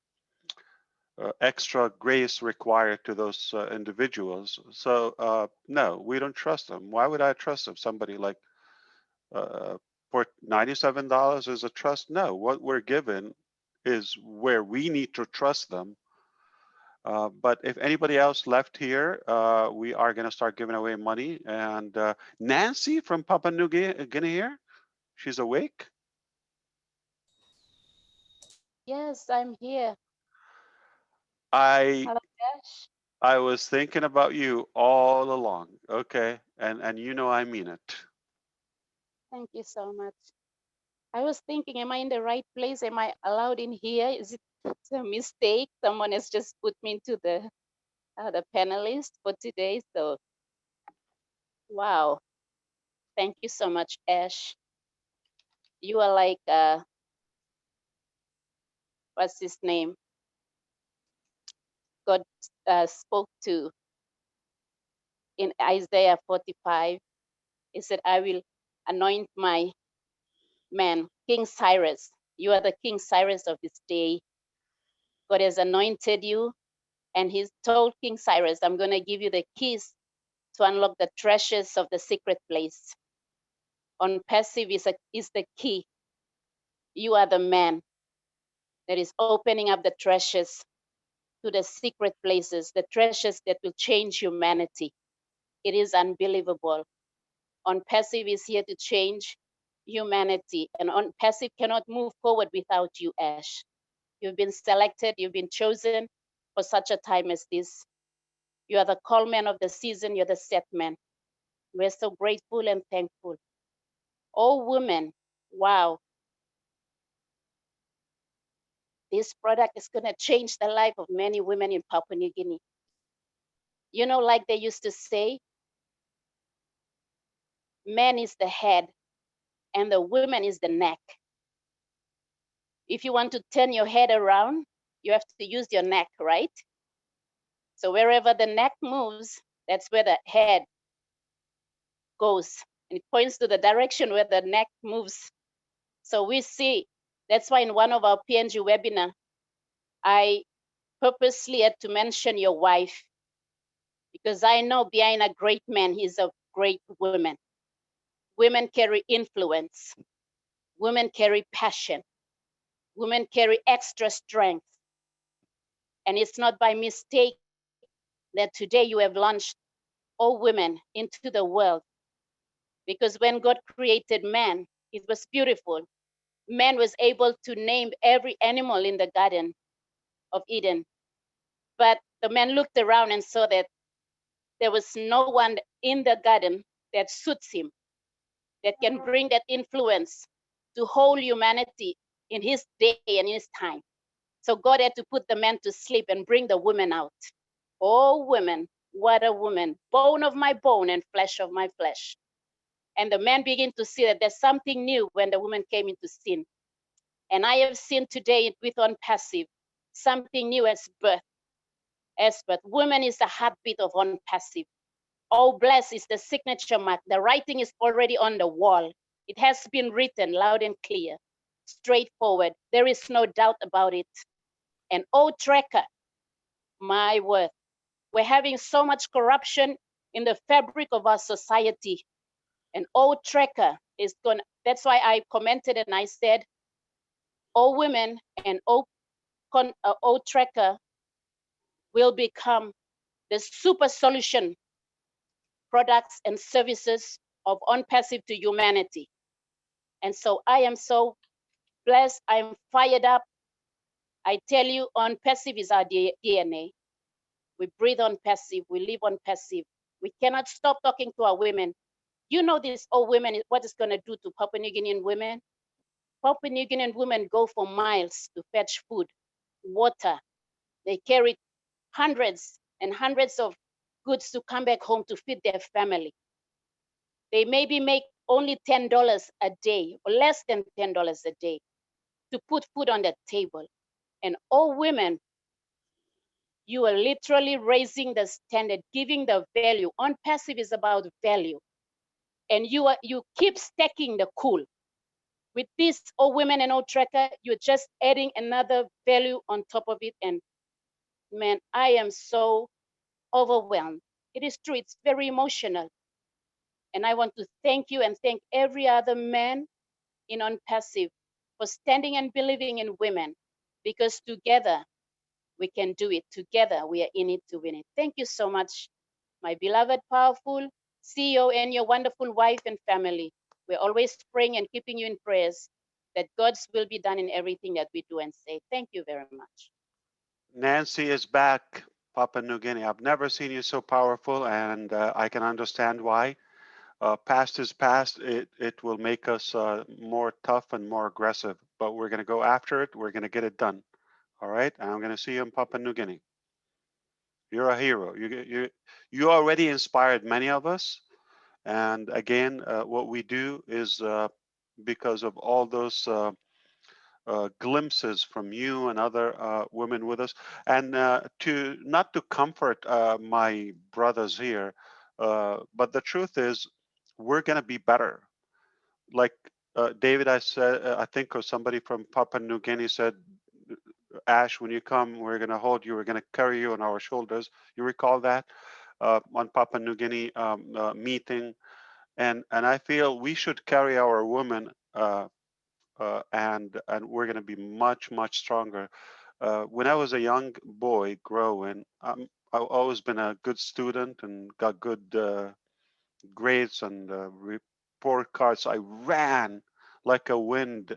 S2: extra grace required to those individuals. So no, we don't trust them. Why would I trust them? Somebody like for $97 is a trust? No, what we're given is where we need to trust them. But if anybody else left here, we are going to start giving away money. And Nancy from Papua New Guinea here, she's awake.
S21: Yes, I'm here.
S2: I
S21: Hello, Ash.
S2: I was thinking about you all along. Okay, and you know I mean it.
S21: Thank you so much. I was thinking, am I in the right place? Am I allowed in here? Is it a mistake? Someone has just put me into the panelist for today. So, wow. Thank you so much, Ash. You are like, what's his name? God spoke to in Isaiah 45. He said, I will anoint my man, King Cyrus. You are the King Cyrus of this day. God has anointed you, and he's told King Cyrus, I'm going to give you the keys to unlock the treasures of the secret place. Onpassive is the key. You are the man that is opening up the treasures to the secret places, the treasures that will change humanity. It is unbelievable. Onpassive is here to change humanity, and Onpassive cannot move forward without you, Ash. You've been selected, you've been chosen for such a time as this. You are the call man of the season, you're the set man. We're so grateful and thankful. All women, wow. This product is gonna change the life of many women in Papua New Guinea. You know, like they used to say, man is the head and the woman is the neck. If you want to turn your head around, you have to use your neck, right? So wherever the neck moves, that's where the head goes. And it points to the direction where the neck moves. So we see, that's why in one of our PNG webinar, I purposely had to mention your wife, because I know behind a great man, he's a great woman. Women carry influence. Women carry passion. Women carry extra strength. And it's not by mistake that today you have launched all women into the world. Because when God created man, it was beautiful. Man was able to name every animal in the Garden of Eden. But the man looked around and saw that there was no one in the garden that suits him, that can bring that influence to whole humanity in his day and his time. So God had to put the man to sleep and bring the woman out. Oh, women, what a woman, bone of my bone and flesh of my flesh. And the man began to see that there's something new when the woman came into sin. And I have seen today with Onpassive, something new as birth. As birth. Woman is the heartbeat of Onpassive. Oh, bless is the signature mark. The writing is already on the wall. It has been written loud and clear, straightforward. There is no doubt about it. And oh, tracker, my word, we're having so much corruption in the fabric of our society. And oh, tracker is going to, that's why I commented and I said, oh, women and oh, tracker will become the super solution products and services of Onpassive to humanity. And so I am so blessed. I'm fired up. I tell you, Onpassive is our DNA. We breathe Onpassive. We live Onpassive. We cannot stop talking to our women. You know this, oh, women, what it's going to do to Papua New Guinean women? Papua New Guinean women go for miles to fetch food, water. They carry hundreds and hundreds of goods to come back home to feed their family. They maybe make only $10 a day or less than $10 a day to put food on the table. And all women, you are literally raising the standard, giving the value. Onpassive is about value. And you keep stacking the cool. With this all women and all tracker, you're just adding another value on top of it. And man, I am so overwhelmed. It is true, it's very emotional. And I want to thank you and thank every other man in Onpassive for standing and believing in women, because together we can do it. Together we are in it to win it. Thank you so much, my beloved, powerful CEO and your wonderful wife and family. We're always praying and keeping you in prayers that God's will be done in everything that we do and say. Thank you very much.
S2: Nancy is back, Papua New Guinea. I've never seen you so powerful, and I can understand why. Past is past. It will make us more tough and more aggressive, but we're going to go after it. We're going to get it done. All right. And I'm going to see you in Papua New Guinea. You're a hero. You already inspired many of us. And again, what we do is because of all those glimpses from you and other women with us, and to not to comfort my brothers here, but the truth is, we're going to be better. Like David, I said, I think, or somebody from Papua New Guinea said, Ash, when you come, we're going to hold you, we're going to carry you on our shoulders. You recall that on Papua New Guinea meeting? And I feel we should carry our women, and we're going to be much stronger. When I was a young boy growing, I've always been a good student and got good grades and report cards. I ran like a wind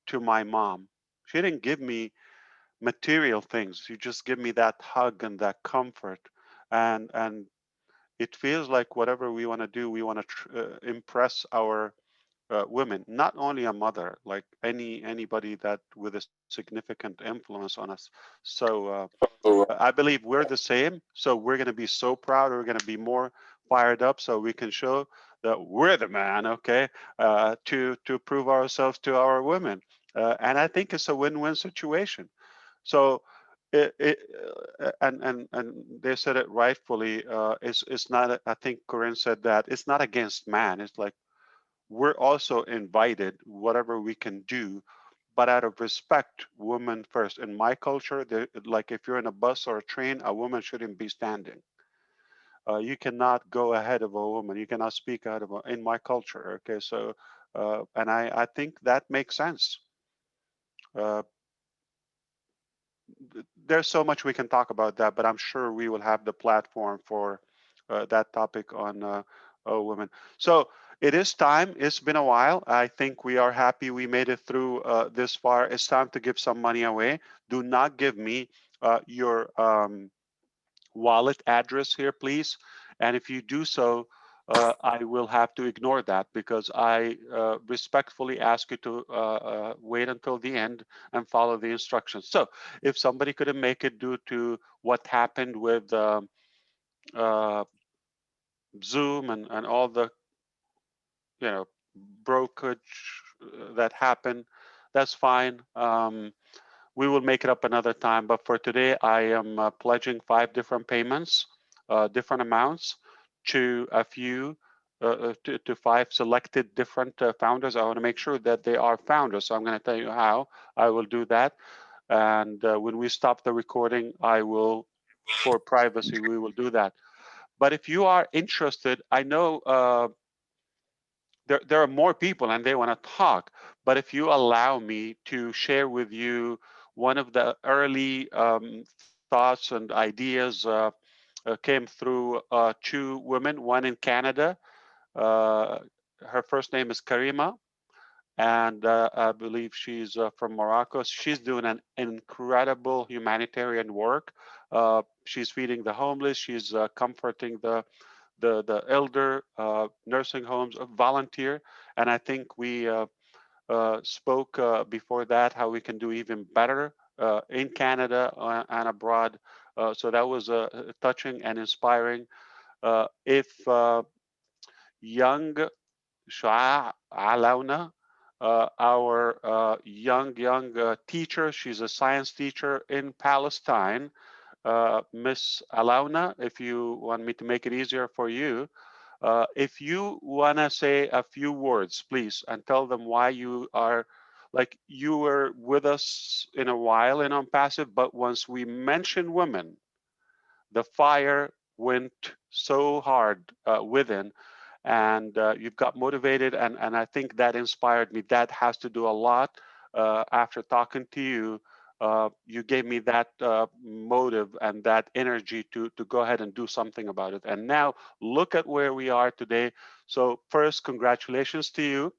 S2: to my mom. She didn't give me material things. She just give me that hug and that comfort. And it feels like whatever we want to do, we want to impress our women, not only a mother, like anybody that with a significant influence on us. So I believe we're the same. So we're going to be so proud. We're going to be more fired up, so we can show that we're the man. Okay, to prove ourselves to our women, and I think it's a win-win situation. So. And they said it rightfully. It's not. I think Corinne said that it's not against man. It's like we're also invited, whatever we can do, but out of respect, women first. In my culture, like if you're in a bus or a train, a woman shouldn't be standing. You cannot go ahead of a woman. You cannot speak out of in my culture. Okay, so and I think that makes sense. There's so much we can talk about that, but I'm sure we will have the platform for that topic on women. So it is time. It's been a while. I think we are happy we made it through this far. It's time to give some money away. Do not give me your wallet address here, please. And if you do so, I will have to ignore that because I respectfully ask you to wait until the end and follow the instructions. So if somebody couldn't make it due to what happened with Zoom and all the brokerage that happened, that's fine. We will make it up another time. But for today, I am pledging 5 different payments, different amounts to a few, to 5 selected different founders. I want to make sure that they are founders. So I'm going to tell you how I will do that. And when we stop the recording, I will, for privacy, we will do that. But if you are interested, I know there are more people and they want to talk. But if you allow me to share with you one of the early thoughts and ideas came through 2 women, one in Canada. Her first name is Karima, and I believe she's from Morocco. She's doing an incredible humanitarian work. She's feeding the homeless. She's comforting the elder, nursing homes, a volunteer. And I think we spoke before that how we can do even better in Canada and abroad. So that was touching and inspiring. If young Shua Alauna, our young teacher, she's a science teacher in Palestine. Miss Alauna, if you want me to make it easier for you, if you want to say a few words, please, and tell them why you are, like, you were with us in a while in Onpassive, but once we mentioned women, the fire went so hard within, and you've got motivated, and I think that inspired me. That has to do a lot. After talking to you, you gave me that motive and that energy to go ahead and do something about it. And now look at where we are today. So first, congratulations to you.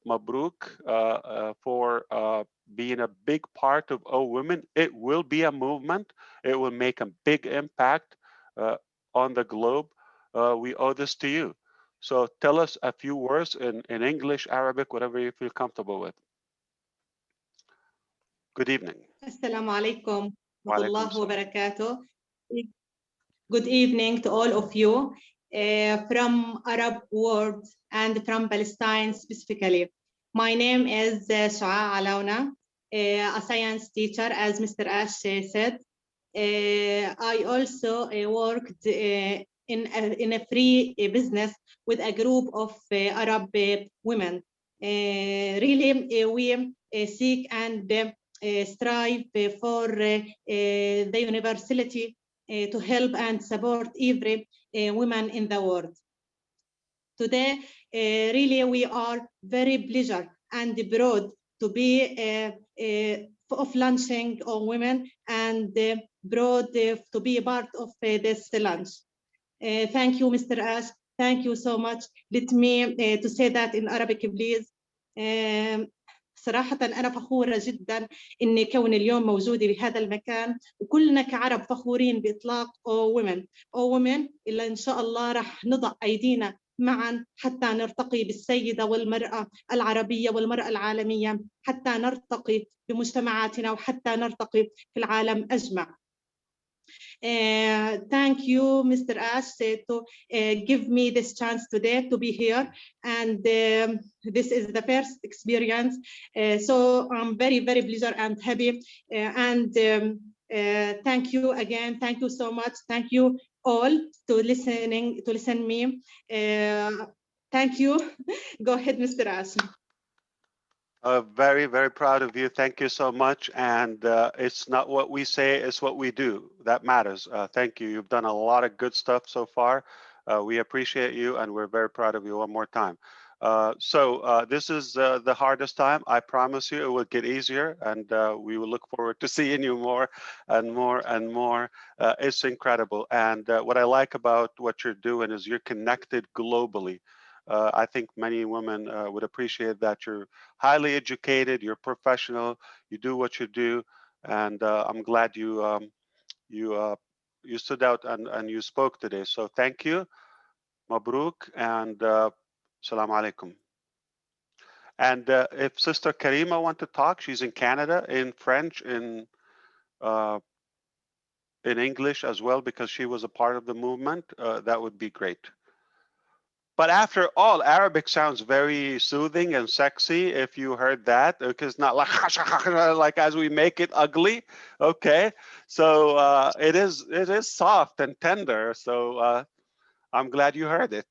S2: Mabruk for being a big part of O Women. It will be a movement. It will make a big impact on the globe. We owe this to you. So tell us a few words in English, Arabic, whatever you feel comfortable with. Good evening.
S1: Assalamu alaikum wa
S2: Walaikum
S1: rahmatullahi wa
S2: salam.
S1: barakatuh. Good evening to all of you from Arab world and from Palestine specifically. My name is Shua Alauna, a science teacher, as Mr. Ash said. I also worked in a free business with a group of Arab women. Really, we seek and strive for the universality to help and support every woman in the world. Today, really, we are very pleased and proud to be of launching on women and proud to be a part of this launch. Thank you, Mr. Ash. Thank you so much. Let me to say that in Arabic, please. صراحة أنا فخورة جدا إني كوني اليوم موجودة بهذا المكان، وكلنا كعرب فخورين بإطلاق All Women اللي إن شاء الله رح نضع أيدينا معا حتى نرتقي بالسيدة والمرأة العربية والمرأة العالمية، حتى نرتقي بمجتمعاتنا وحتى نرتقي في العالم أجمع. Thank you, Mr. Ash, to give me this chance today to be here. And this is the first experience. So I'm very, very pleased and happy. And thank you again. Thank you so much. Thank you all to listen me. Thank you. Go ahead, Mr. Ash.
S2: Very, very proud of you. Thank you so much. And it's not what we say, it's what we do. That matters. Thank you. You've done a lot of good stuff so far. We appreciate you, and we're very proud of you one more time. So this is the hardest time. I promise you it will get easier, and we will look forward to seeing you more and more and more. It's incredible. And what I like about what you're doing is you're connected globally. I think many women would appreciate that. You're highly educated, you're professional, you do what you do, and I'm glad you you stood out and you spoke today. So thank you, Mabruk, and Salam alaikum. And if Sister Karima want to talk, she's in Canada, in French, in English as well, because she was a part of the movement, that would be great. But after all, Arabic sounds very soothing and sexy if you heard that, because not like like as we make it ugly. Okay, so it is soft and tender. So I'm glad you heard it.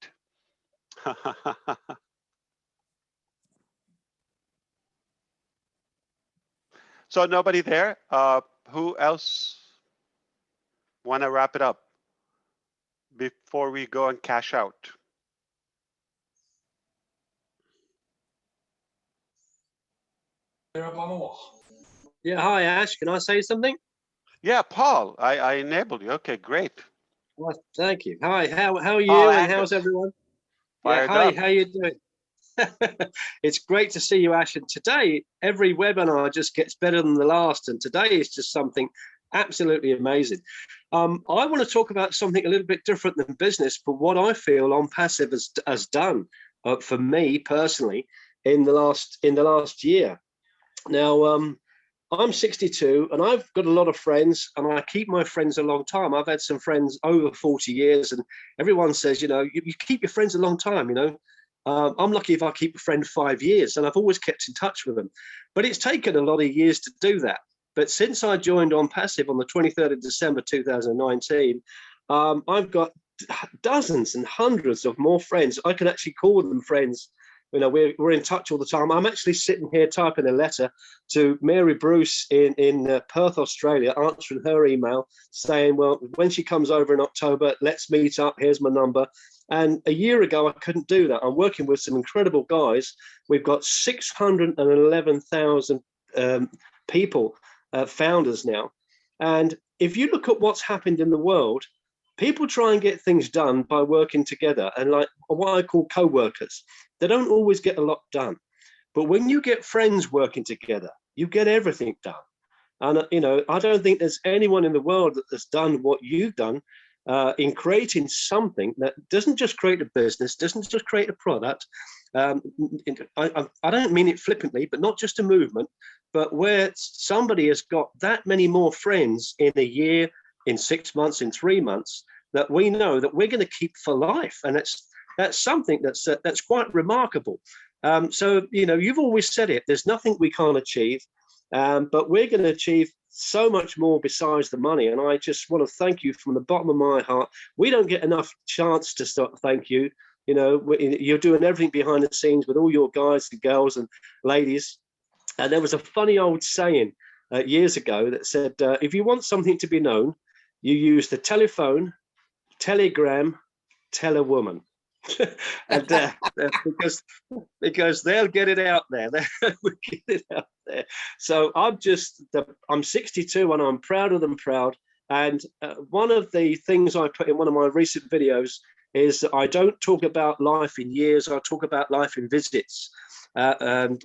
S2: So nobody there. Who else want to wrap it up before we go and cash out?
S3: Yeah, hi Ash, can I say something?
S2: Yeah, Paul, I enabled you. Okay, great.
S3: Well, thank you. Hi, how are you
S2: Paul
S3: and
S2: Angus.
S3: how's everyone?
S2: Fired
S3: Yeah, hi,
S2: up.
S3: how you doing? It's great to see you, Ash. And today, every webinar just gets better than the last. And today is just something absolutely amazing. I want to talk about something a little bit different than business, but what I feel Onpassive has done for me personally in the last year. Now, I'm 62 and I've got a lot of friends and I keep my friends a long time. I've had some friends over 40 years and everyone says, you know, you keep your friends a long time, you know. I'm lucky if I keep a friend 5 years and I've always kept in touch with them. But it's taken a lot of years to do that. But since I joined Onpassive on the 23rd of December 2019, I've got dozens and hundreds of more friends. I can actually call them friends. You know, we're in touch all the time. I'm actually sitting here typing a letter to Mary Bruce in Perth, Australia, answering her email saying, well, when she comes over in October, let's meet up. Here's my number. And a year ago, I couldn't do that. I'm working with some incredible guys. We've got 611,000 people, founders now. And if you look at what's happened in the world, people try and get things done by working together and like what I call co-workers. They don't always get a lot done. But when you get friends working together, you get everything done. And, you know, I don't think there's anyone in the world that has done what you've done in creating something that doesn't just create a business, doesn't just create a product. I don't mean it flippantly, but not just a movement, but where somebody has got that many more friends in a year, in 6 months, in 3 months, that we know that we're going to keep for life. And that's something that's quite remarkable. So, you know, you've always said it, there's nothing we can't achieve, but we're going to achieve so much more besides the money. And I just want to thank you from the bottom of my heart. We don't get enough chance to thank you. You know, you're doing everything behind the scenes with all your guys and girls and ladies. And there was a funny old saying years ago that said, if you want something to be known, you use the telephone, telegram, tell a woman. And because they'll get it out there. They'll get it out there. So I'm 62 and I'm prouder than proud. And one of the things I put in one of my recent videos is that I don't talk about life in years. I talk about life in visits. And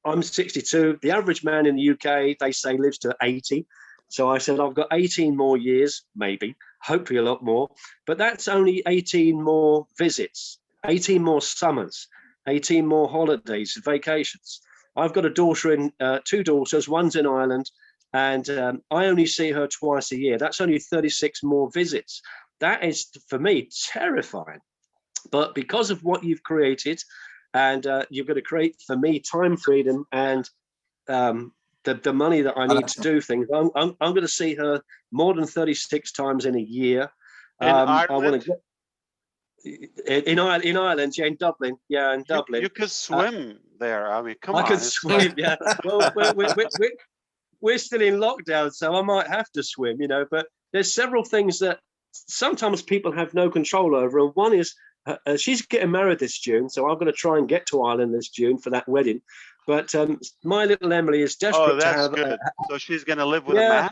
S3: I'm 62. The average man in the UK, they say, lives to 80. So I said, I've got 18 more years, maybe, hopefully a lot more, but that's only 18 more visits, 18 more summers, 18 more holidays, vacations. I've got a daughter in, 2 daughters, one's in Ireland, and I only see her twice a year. That's only 36 more visits. That is, for me, terrifying. But because of what you've created, and you're going to create, for me, time freedom and the money that I need to do things, I'm going to see her more than 36 times in a year.
S2: In Ireland?
S3: I want to get in Ireland, yeah, in Dublin, yeah, in Dublin.
S2: You could swim there. I mean, come on.
S3: I could swim, yeah. Well, we're still in lockdown, so I might have to swim, you know. But there's several things that sometimes people have no control over, and one is she's getting married this June, so I'm going to try and get to Ireland this June for that wedding. But my little Emily is desperate to have.
S2: Oh, that's good. So she's going to live with a man?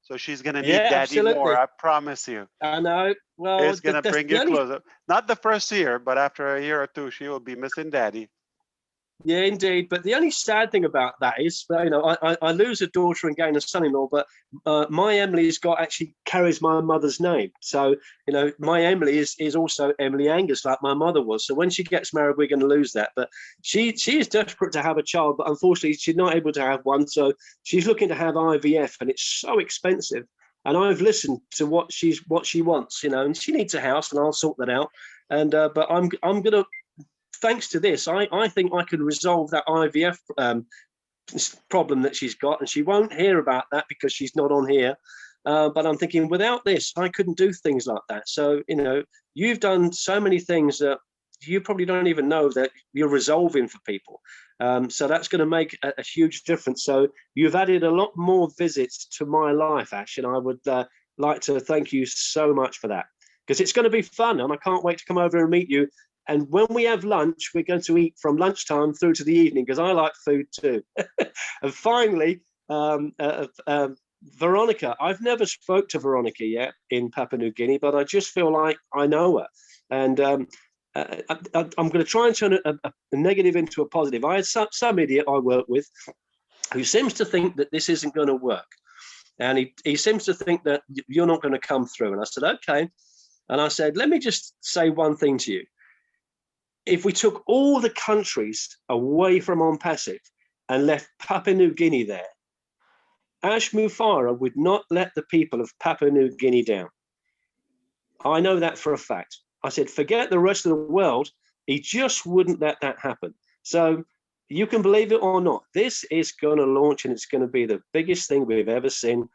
S2: So she's going to need daddy
S3: absolutely.
S2: more, I promise you.
S3: I know. Well,
S2: it's going to bring you closer. Not the first year, but after a year or two, she will be missing daddy.
S3: Yeah, indeed. But the only sad thing about that is, you know, I lose a daughter and gain a son-in-law, but my Emily's got actually carries my mother's name. So, you know, my Emily is also Emily Angus, like my mother was. So when she gets married, we're going to lose that. But she is desperate to have a child, but unfortunately, she's not able to have one. So she's looking to have IVF, and it's so expensive. And I've listened to what she wants, you know, and she needs a house, and I'll sort that out. And but I'm gonna. Thanks to this, I think I can resolve that IVF problem that she's got, and she won't hear about that because she's not on here. But I'm thinking, without this, I couldn't do things like that. So, you know, you've done so many things that you probably don't even know that you're resolving for people. So that's going to make a huge difference. So you've added a lot more visits to my life, Ash, and I would like to thank you so much for that, because it's going to be fun, and I can't wait to come over and meet you. And when we have lunch, we're going to eat from lunchtime through to the evening, because I like food too. And finally, Veronica, I've never spoke to Veronica yet in Papua New Guinea, but I just feel like I know her. And I'm going to try and turn a negative into a positive. I had some idiot I work with who seems to think that this isn't going to work. And he seems to think that you're not going to come through. And I said, okay. And I said, let me just say one thing to you. If we took all the countries away from Onpassive and left Papua New Guinea there, Ash Mufareh would not let the people of Papua New Guinea down. I know that for a fact. I said, forget the rest of the world. He just wouldn't let that happen. So you can believe it or not, this is going to launch, and it's going to be the biggest thing we've ever seen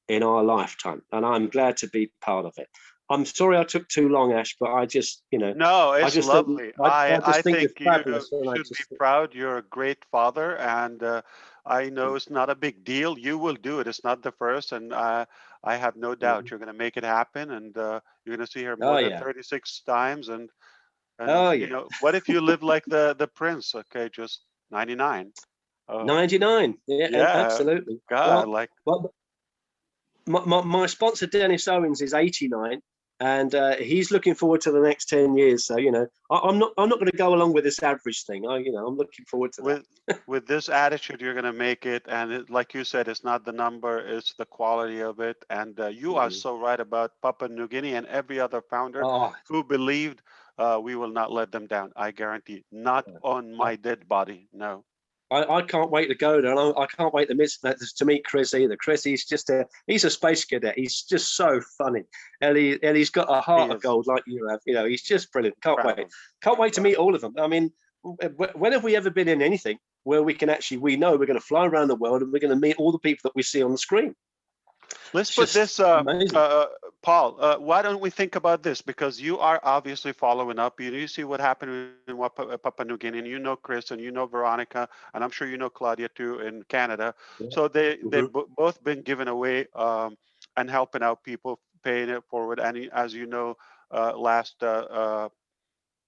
S3: in our lifetime. And I'm glad to be part of it. I'm sorry I took too long, Ash, but I just, you know.
S2: No, it's lovely. I
S3: think
S2: think
S3: you're
S2: you
S3: fabulous.
S2: should be proud. You're a great father, and I know it's not a big deal. You will do it. It's not the first, and I have no doubt you're going to make it happen, and you're going to see her more than 36 times. And you know, what if you live like the prince? Okay, just 99.
S3: 99. Yeah, absolutely.
S2: God,
S3: well, my sponsor Dennis Owens is 89, and he's looking forward to the next 10 years. So, you know, I'm not going to go along with this average thing. You know, I'm looking forward to that.
S2: With this attitude, you're going to make it. And like you said, it's not the number, it's the quality of it. And you are so right about Papua New Guinea and every other founder who believed we will not let them down. I guarantee. Not on my dead body. No.
S3: I can't wait to go there, and I can't wait to meet Chris either. Chris, he's a space cadet. He's just so funny, and he's got a heart of gold like you have. You know, he's just brilliant. Can't wait to meet all of them. I mean, when have we ever been in anything where we know we're going to fly around the world and we're going to meet all the people that we see on the screen?
S2: Let's put this, Paul, why don't we think about this? Because you are obviously following up. You see what happened in Papua New Guinea, and you know Chris, and you know Veronica, and I'm sure you know Claudia too in Canada. So they've both been given away and helping out people, paying it forward. And as you know, last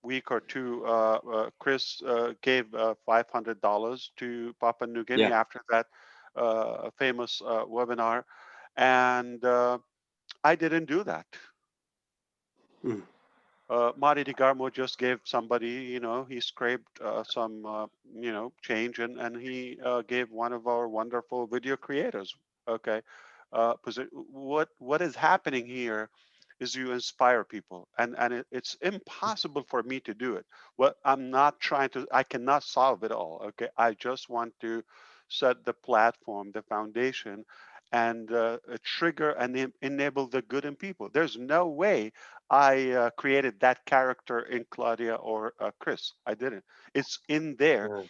S2: week or two, Chris gave $500 to Papua New Guinea after that famous webinar. And I didn't do that. Marty DeGarmo just gave somebody, you know, he scraped some, you know, change, and he gave one of our wonderful video creators. Okay, what is happening here is you inspire people, and it's impossible for me to do it. What I'm not trying to, I cannot solve it all. Okay, I just want to set the platform, the foundation, and trigger and enable the good in people. There's no way I created that character in Claudia or Chris. I didn't. It's in there,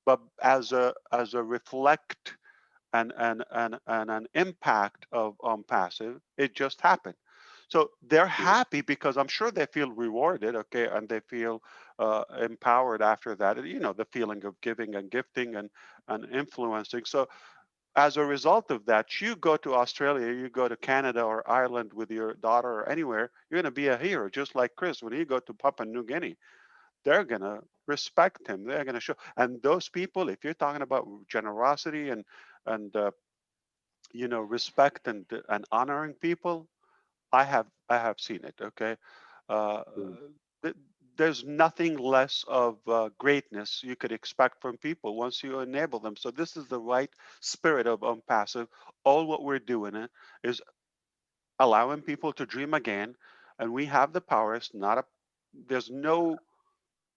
S2: but as a reflect and an impact of Onpassive, it just happened. So they're happy because I'm sure they feel rewarded, okay, and they feel empowered after that. You know, the feeling of giving and gifting and influencing. So as a result of that, you go to Australia, you go to Canada or Ireland with your daughter or anywhere, you're going to be a hero, just like Chris. When you go to Papua New Guinea, they're going to respect him. They're going to show. And those people, if you're talking about generosity and you know, respect and honoring people, I have seen it. Okay, there's nothing less of greatness you could expect from people once you enable them. So this is the right spirit of Onpassive. All what we're doing is allowing people to dream again, and we have the power. It's not a, there's no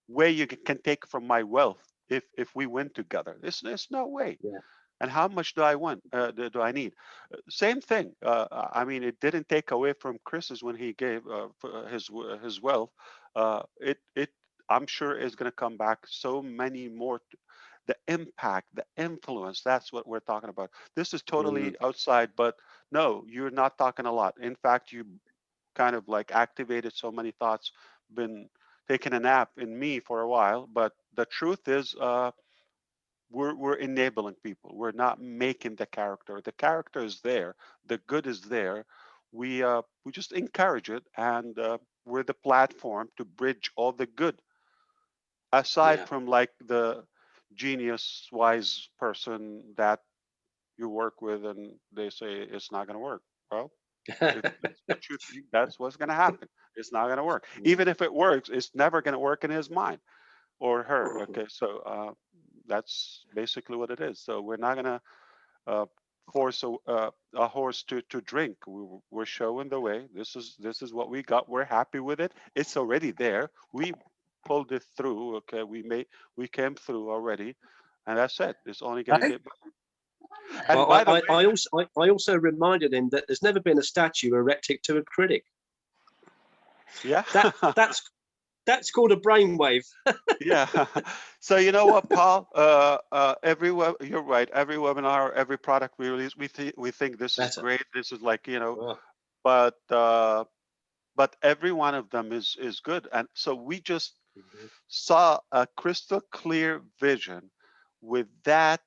S2: way you can take from my wealth if we win together. There's no way.
S3: Yeah.
S2: And how much do I want? Do I need? Same thing. I mean, it didn't take away from Chris's when he gave his wealth. It I'm sure is going to come back so many more. The impact, the influence. That's what we're talking about. This is totally outside, but no, you're not talking a lot. In fact, you kind of like activated so many thoughts. Been taking a nap in me for a while, but the truth is. We're enabling people. We're not making the character. The character is there. The good is there. We just encourage it, and we're the platform to bridge all the good. Aside from like the genius, wise person that you work with, and they say it's not going to work. Well, it's what you think that's what's going to happen. It's not going to work. Even if it works, it's never going to work in his mind or her. Okay, so that's basically what it is. So we're not gonna force a horse to drink. We're showing the way. This is what we got. We're happy with it. It's already there. We pulled it through. Okay, we came through already, and that's it. It's only gonna get better. And by the way,
S3: I also reminded him that there's never been a statue erected to a critic.
S2: Yeah,
S3: that's called a brainwave.
S2: Yeah. So you know what, Paul? You're right. Every webinar, every product we release, we think this is great. This is like, but every one of them is good. And so we just saw a crystal clear vision with that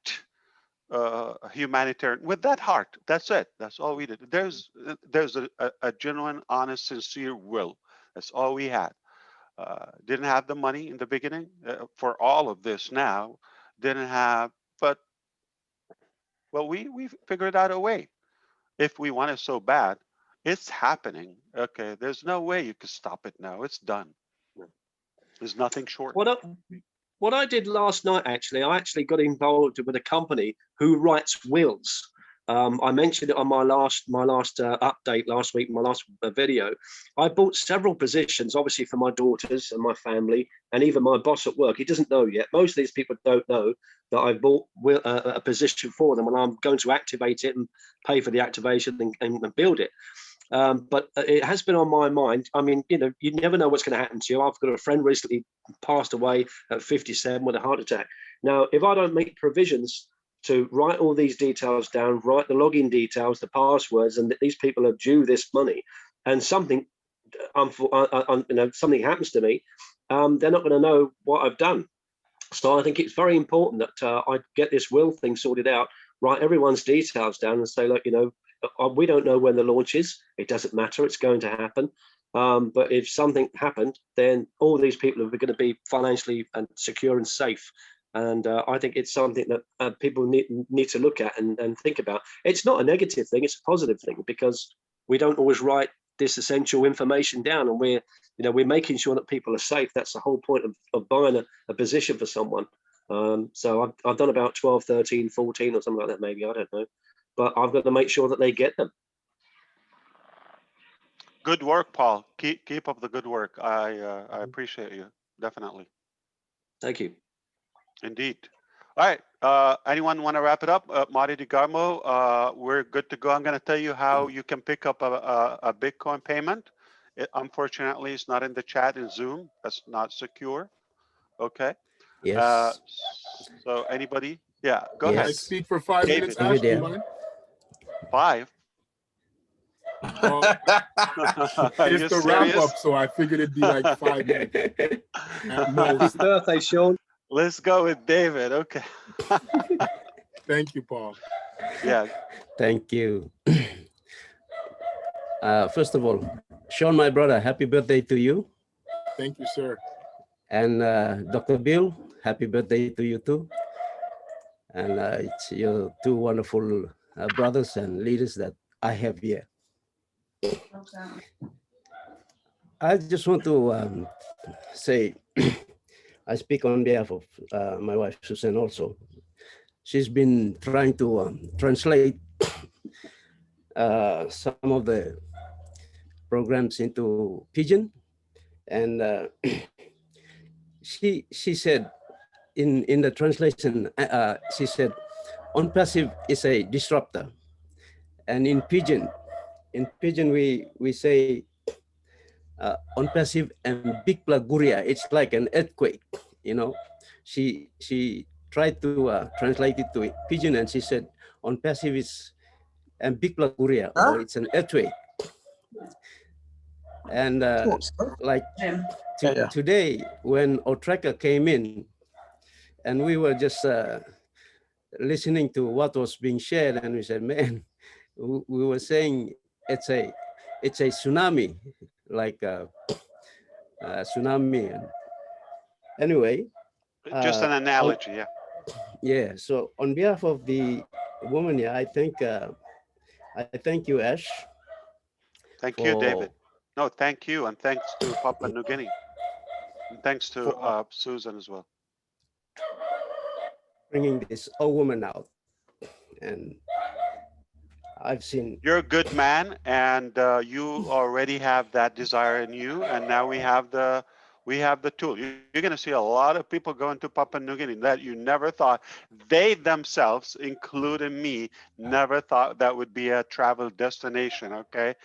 S2: humanitarian, with that heart. That's it. That's all we did. There's a genuine, honest, sincere will. That's all we had. Didn't have the money in the beginning for all of this now. Didn't have, but well, we figured out a way. If we want it so bad, it's happening. Okay, there's no way you can stop it now. It's done. There's nothing short.
S3: What I did last night, actually, I actually got involved with a company who writes wills. I mentioned it on my last update last week, my last video. I bought several positions, obviously for my daughters and my family, and even my boss at work. He doesn't know yet. Most of these people don't know that I bought a position for them, and I'm going to activate it and pay for the activation and build it. But it has been on my mind. I mean, you never know what's going to happen to you. I've got a friend recently passed away at 57 with a heart attack. Now, if I don't make provisions to write all these details down, write the login details, the passwords, and that these people are due this money, and something happens to me, they're not going to know what I've done. So I think it's very important that I get this will thing sorted out, write everyone's details down, and say, look, we don't know when the launch is. It doesn't matter. It's going to happen. But if something happened, then all these people are going to be financially and secure and safe. And I think it's something that people need to look at and think about. It's not a negative thing; it's a positive thing, because we don't always write this essential information down, and we're making sure that people are safe. That's the whole point of buying a position for someone. So I've done about 12, 13, 14 or something like that, maybe, I don't know. But I've got to make sure that they get them.
S2: Good work, Paul. Keep up the good work. I appreciate you, definitely.
S3: Thank you.
S2: Indeed. All right. Anyone want to wrap it up? Marty DeGarmo, we're good to go. I'm going to tell you how you can pick up a Bitcoin payment. Unfortunately, it's not in the chat in Zoom. That's not secure. Okay.
S5: Yes.
S2: So anybody? Yeah, go
S6: Can I
S2: ahead.
S6: speak for 5 minutes,
S5: Hve
S6: Ash? Do you
S5: Done.
S6: mind?
S2: 5?
S6: Oh, it's
S2: You
S6: the wrap
S2: serious?
S6: up, so I figured it'd be like 5 minutes at most.
S3: Happy birthday, Sean.
S2: Let's go with David. Okay.
S6: Thank you, Paul.
S2: Yeah.
S5: Thank you. First of all, Sean, my brother, happy birthday to you.
S6: Thank you, sir.
S5: And Dr. Bill, happy birthday to you too. And it's your two wonderful brothers and leaders that I have here. I just want to say, I speak on behalf of my wife, Susan, also. She's been trying to translate some of the programs into Pidgin. And she said, in the translation, she said, Onpassive is a disruptor. And in Pidgin, we say, Onpassive and Big Plaguria, it's like an earthquake, you know. She tried to translate it to Pidgin, and she said, Onpassive is and Big Plaguria, or it's an earthquake. And like today, when Otreka came in, and we were just listening to what was being shared, and we said, man, we were saying it's a tsunami, like a tsunami. And anyway,
S2: just an analogy, yeah.
S5: Yeah. So on behalf of the woman here, I thank you, Ash.
S2: Thank you, David. No, thank you, and thanks to Papua New Guinea, and thanks to Susan as well.
S5: Bringing this old woman out, and I've seen.
S2: You're a good man, and you already have that desire in you, and now we have the tool. You're going to see a lot of people going to Papua New Guinea that you never thought. They themselves, including me, never thought that would be a travel destination. Okay,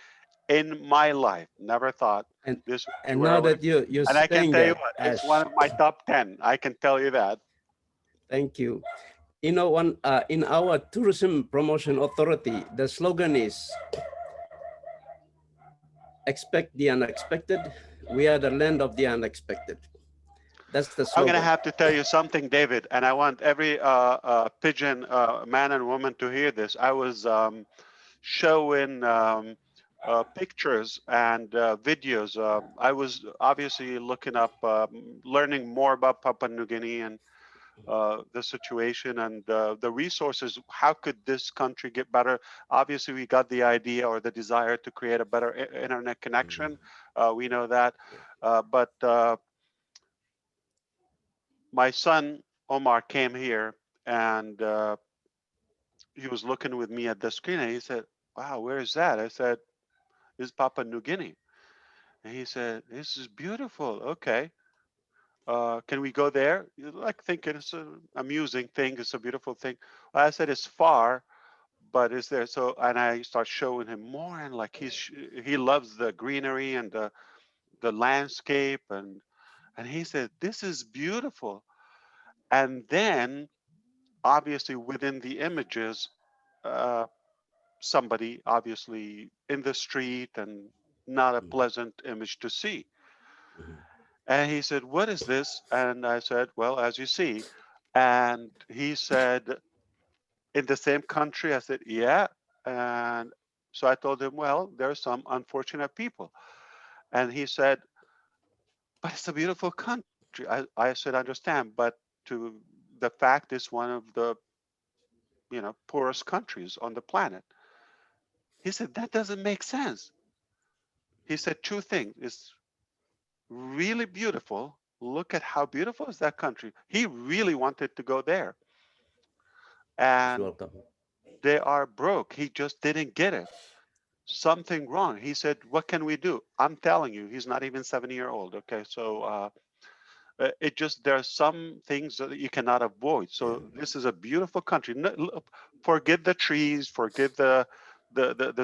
S2: in my life, never thought this would be
S5: And
S2: where
S5: now
S2: I would.
S5: that you're
S2: And I can
S5: saying
S2: tell you
S5: that,
S2: what,
S5: Ash,
S2: it's one of my top 10. I can tell you that.
S5: Thank you. You know, in our tourism promotion authority, the slogan is expect the unexpected. We are the land of the unexpected. That's the slogan.
S2: I'm going to have to tell you something, David, and I want every Pidgin man and woman to hear this. I was showing pictures and videos. I was obviously looking up, learning more about Papua New Guinea and the situation and the resources. How could this country get better? Obviously, we got the idea or the desire to create a better internet connection. We know that, but my son Omar came here and he was looking with me at the screen and he said, wow, where is that? I said, this is Papua New Guinea. And he said, this is beautiful. Okay. Can we go there? You're like thinking it's an amusing thing. It's a beautiful thing. Well, I said, it's far, but it's there. So, and I start showing him more and like he loves the greenery and the landscape. And he said, this is beautiful. And then obviously within the images, somebody obviously in the street and not a pleasant image to see. And he said, what is this? And I said, well, as you see. And he said, in the same country? I said, yeah. And so I told him, well, there are some unfortunate people. And he said, but it's a beautiful country. I said, understand, but the fact is one of the poorest countries on the planet. He said, that doesn't make sense. He said two things. It's really beautiful. Look at how beautiful is that country. He really wanted to go there. And they are broke. He just didn't get it. Something wrong. He said, what can we do? I'm telling you, he's not even 7-year-old. Okay, so it just, there are some things that you cannot avoid. So this is a beautiful country. Forget the trees, forget the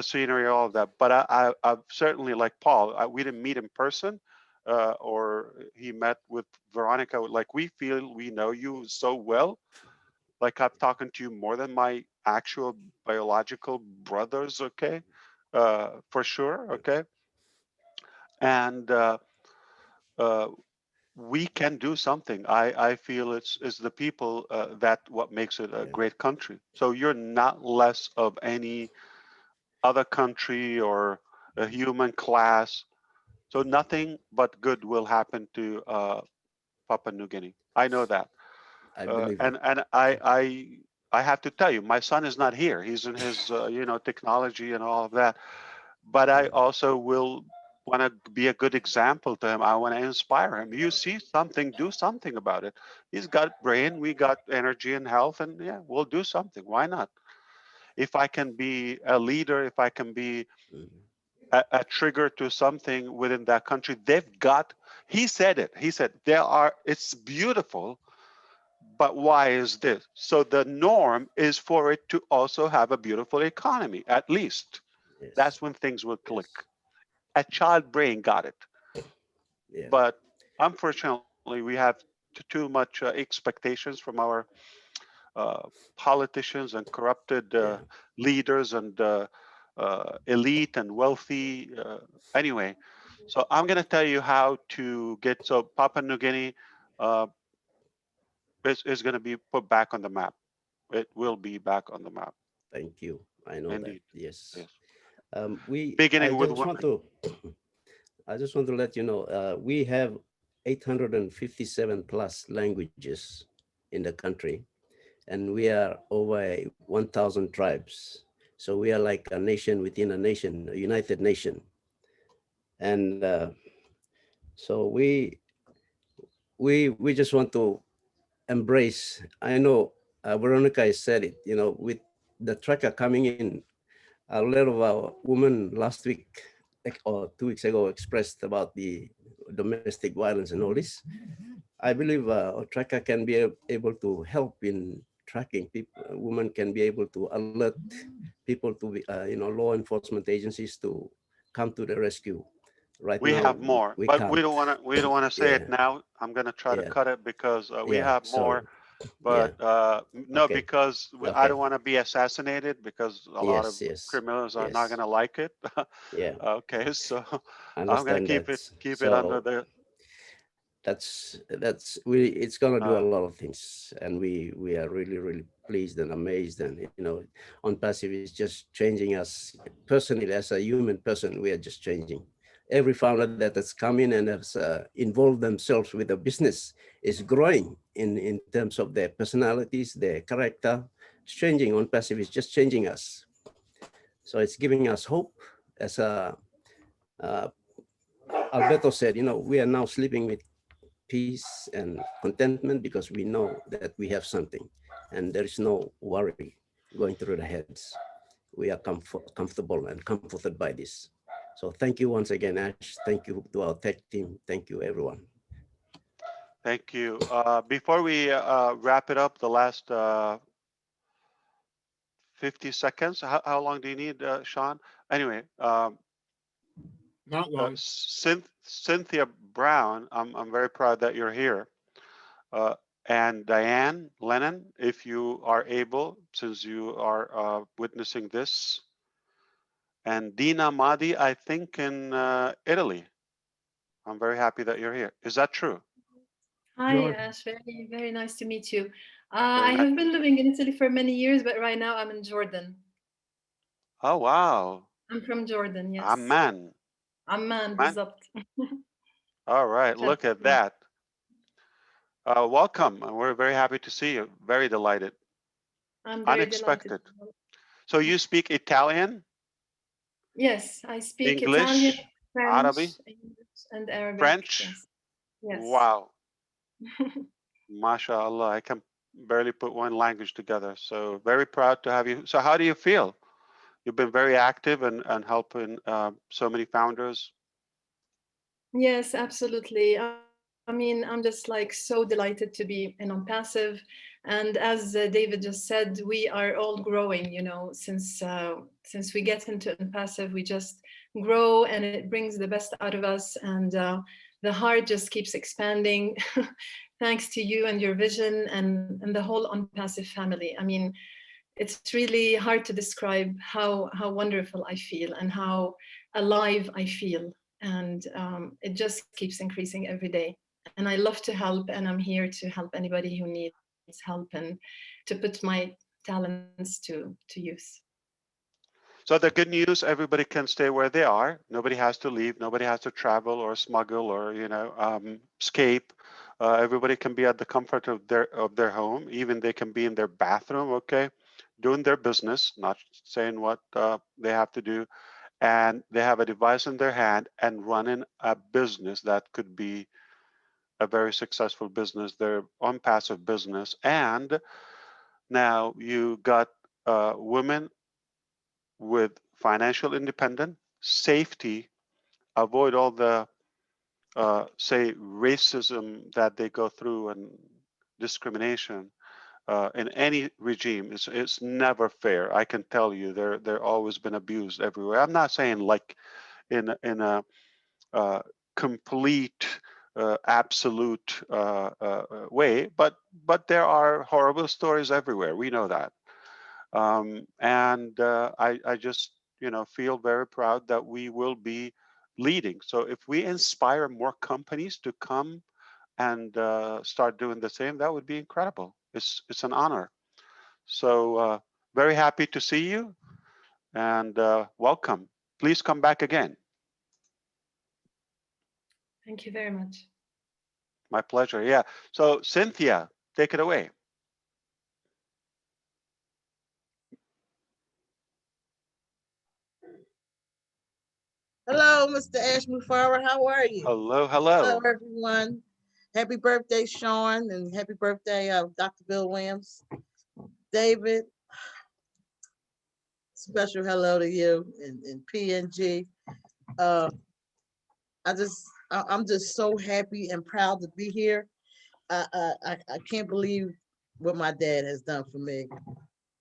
S2: scenery, all of that. But I've certainly, like Paul, we didn't meet in person, or he met with Veronica. Like we feel we know you so well. Like I'm talking to you more than my actual biological brothers. Okay, for sure. Okay, and we can do something. I feel it's the people that what makes it a great country. So you're not less of any other country or a human class. So nothing but good will happen to Papua New Guinea. I know that.
S5: I believe
S2: and I have to tell you, my son is not here. He's in his technology and all of that. But I also will want to be a good example to him. I want to inspire him. You see something, do something about it. He's got brain, we got energy and health, and yeah, we'll do something. Why not? If I can be a leader, if I can be a trigger to something within that country, they've got, he said it, he said, it's beautiful, but why is this? So the norm is for it to also have a beautiful economy, at least. That's when things will click. A child brain got it. But unfortunately, we have too much expectations from our politicians and corrupted leaders and elite and wealthy. Anyway, so I'm going to tell you how to get, so Papua New Guinea is going to be put back on the map. It will be back on the map.
S5: Thank you. I know
S2: Indeed.
S5: that. Yes.
S2: Yes.
S5: I just want to let you know, we have 857 plus languages in the country, and we are over 1,000 tribes. So we are like a nation within a nation, a united nation. And so we just want to embrace. I know Veronica has said it, with the tracker coming in, a lot of our women last week or 2 weeks ago expressed about the domestic violence and all this. I believe a tracker can be able to help in tracking people. Women can be able to alert people to be, law enforcement agencies to come to the rescue. Right
S2: we
S5: now,
S2: have more, but
S5: can't.
S2: we don't want to say it now. I'm going to try to cut it because we have more. But no,
S5: Okay.
S2: because I don't want to be assassinated because a lot of criminals are not going to like it.
S5: Yeah.
S2: Okay, so I'm going
S5: Understand
S2: to
S5: that.
S2: keep it under the.
S5: It's going to do a lot of things, and we are really pleased and amazed, and Onpassive is just changing us personally as a human person. We are just changing. Every founder that has come in and has involved themselves with the business is growing in terms of their personalities, their character. It's changing. Onpassive is just changing us. So it's giving us hope. As Alberto said, we are now sleeping with peace and contentment because we know that we have something and there is no worry going through the heads. We are comfortable and comforted by this. So thank you once again, Ash. Thank you to our tech team. Thank you, everyone.
S2: Thank you. Before we wrap it up, the last 50 seconds, how long do you need, Sean? Anyway,
S8: not long.
S2: Cynthia Brown, I'm very proud that you're here. And Diane Lennon, if you are able, since you are witnessing this. And Dina Madi, I think in Italy. I'm very happy that you're here. Is that true?
S7: Hi, Ash. Very nice to meet you. I have been living in Italy for many years, but right now I'm in Jordan.
S2: Oh, wow.
S7: I'm from Jordan, yes.
S2: Amman.
S7: Amman, بالضبط.
S2: All right, look at that. Welcome. We're very happy to see you. Very delighted.
S7: I'm very
S2: Unexpected.
S7: delighted.
S2: So you speak Italian?
S7: Yes, I speak
S2: English,
S7: Italian, French,
S2: Arabic,
S7: English, and Arabic.
S2: French?
S7: Yes. Yes.
S2: Wow. MashaAllah, I can barely put one language together. So very proud to have you. So how do you feel? You've been very active and helping so many founders.
S7: Yes, absolutely. I mean, I'm just like so delighted to be in Onpassive. And as David just said, we are all growing, since we get into Onpassive, we just grow and it brings the best out of us. And the heart just keeps expanding thanks to you and your vision and the whole Onpassive family. I mean, it's really hard to describe how wonderful I feel and how alive I feel. And it just keeps increasing every day. And I love to help, and I'm here to help anybody who needs help and to put my talents to use.
S2: So the good news, everybody can stay where they are. Nobody has to leave. Nobody has to travel or smuggle or, escape. Everybody can be at the comfort of their home. Even they can be in their bathroom, okay, doing their business, not saying what they have to do. and they have a device in their hand and running a business that could be a very successful business, their Onpassive business. And now you got women with financial independence, safety, avoid all the say racism that they go through and discrimination in any regime. It's never fair. I can tell you, they're always been abused everywhere. I'm not saying like in a complete absolute way, but there are horrible stories everywhere. We know that. And I just, feel very proud that we will be leading. So if we inspire more companies to come and start doing the same, that would be incredible. It's an honor. So very happy to see you, and welcome. Please come back again.
S7: Thank you very much.
S2: My pleasure. Yeah. So Cynthia, take it away.
S9: Hello, Mr. Ash Mufareh. How are you?
S2: Hello, hello.
S9: Hello, everyone. Happy birthday, Sean, and happy birthday, Dr. Bill Williams. David, special hello to you and PNG. I'm just so happy and proud to be here. I can't believe what my dad has done for me.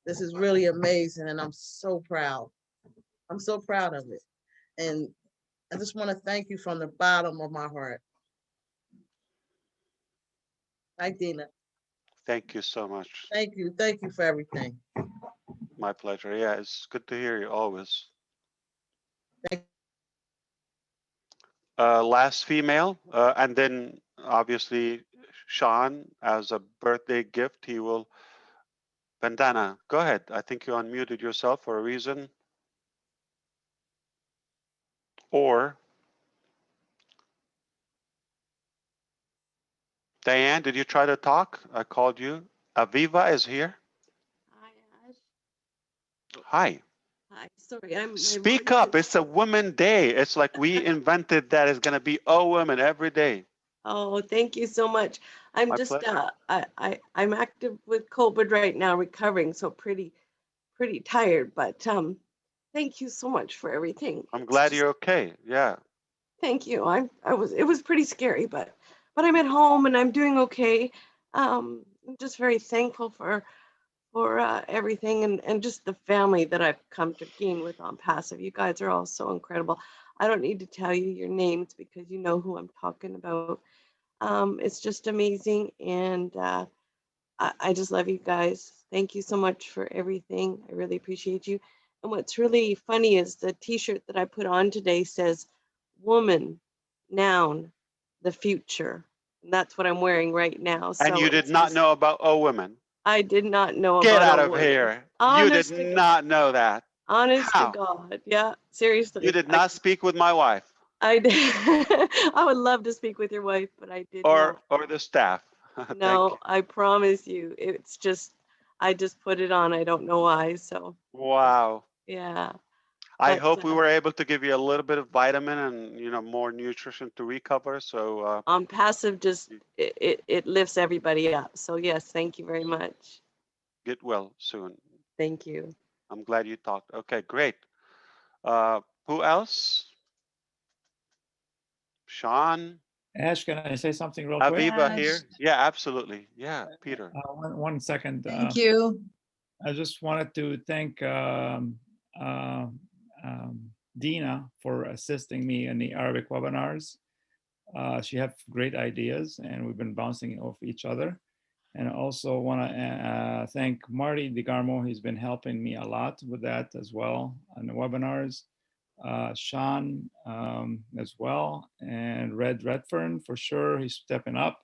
S9: This is really amazing, and I'm so proud. I'm so proud of it. And I just want to thank you from the bottom of my heart. Hi, Dina.
S2: Thank you so much.
S9: Thank you. Thank you for everything.
S2: My pleasure. Yeah, it's good to hear you always. Last female, and then obviously Sean, as a birthday gift, he will. Bandana, go ahead. I think you unmuted yourself for a reason. Or Diane, did you try to talk? I called you. Aviva is here.
S22: Hi, Ash.
S9: Hi.
S22: Hi. Sorry, my
S2: Speak
S22: voice
S2: up.
S22: is.
S2: It's a woman day. It's like we invented that it's going to be all women every day.
S22: Oh, thank you so much. I'm
S2: My
S22: just
S2: pleasure.
S22: I'm active with COVID right now, recovering, so pretty tired. But thank you so much for everything.
S2: I'm
S22: It's
S2: glad
S22: just
S2: you're okay. Yeah.
S22: thank you. It was pretty scary, but I'm at home and I'm doing okay. I'm just very thankful for everything and just the family that I've come to gain with Onpassive. You guys are all so incredible. I don't need to tell you your names because you know who I'm talking about. It's just amazing, and I just love you guys. Thank you so much for everything. I really appreciate you. And what's really funny is the T-shirt that I put on today says "Woman, Noun, the Future." And that's what I'm wearing right now.
S2: And
S22: So
S2: you did
S22: it's
S2: not
S22: just
S2: know about all women.
S22: I did not know
S2: Get
S22: about
S2: out
S22: a
S2: of
S22: woman.
S2: here. You did
S22: Honest to God.
S2: not know that.
S22: Honest to
S2: How?
S22: God. Yeah,
S2: You
S22: seriously.
S2: did not speak with my wife
S22: I did. I would love to speak with your wife, but I did
S2: or
S22: not.
S2: the staff. Thank you.
S22: No, I promise you. It's just, I just put it on. I don't know why. So,
S2: Wow.
S22: yeah.
S2: I
S22: But
S2: hope we were able to give you a little bit of vitamin and more nutrition to recover. So
S22: Passive just, it lifts everybody up. So, yes, thank you very much.
S2: get well soon.
S22: Thank you.
S2: I'm glad you talked. Okay, great. Who else? Sean.
S17: Ash, can I say something real quick?
S2: Aviva here. Yeah, absolutely. Yeah, Peter.
S17: One second.
S23: Thank you.
S17: I just wanted to thank Dina for assisting me in the Arabic webinars. She has great ideas, and we've been bouncing off each other. And I also want to thank Marty DeGarmo. He's been helping me a lot with that as well on the webinars. Sean as well, and Red Redfern for sure. He's stepping up.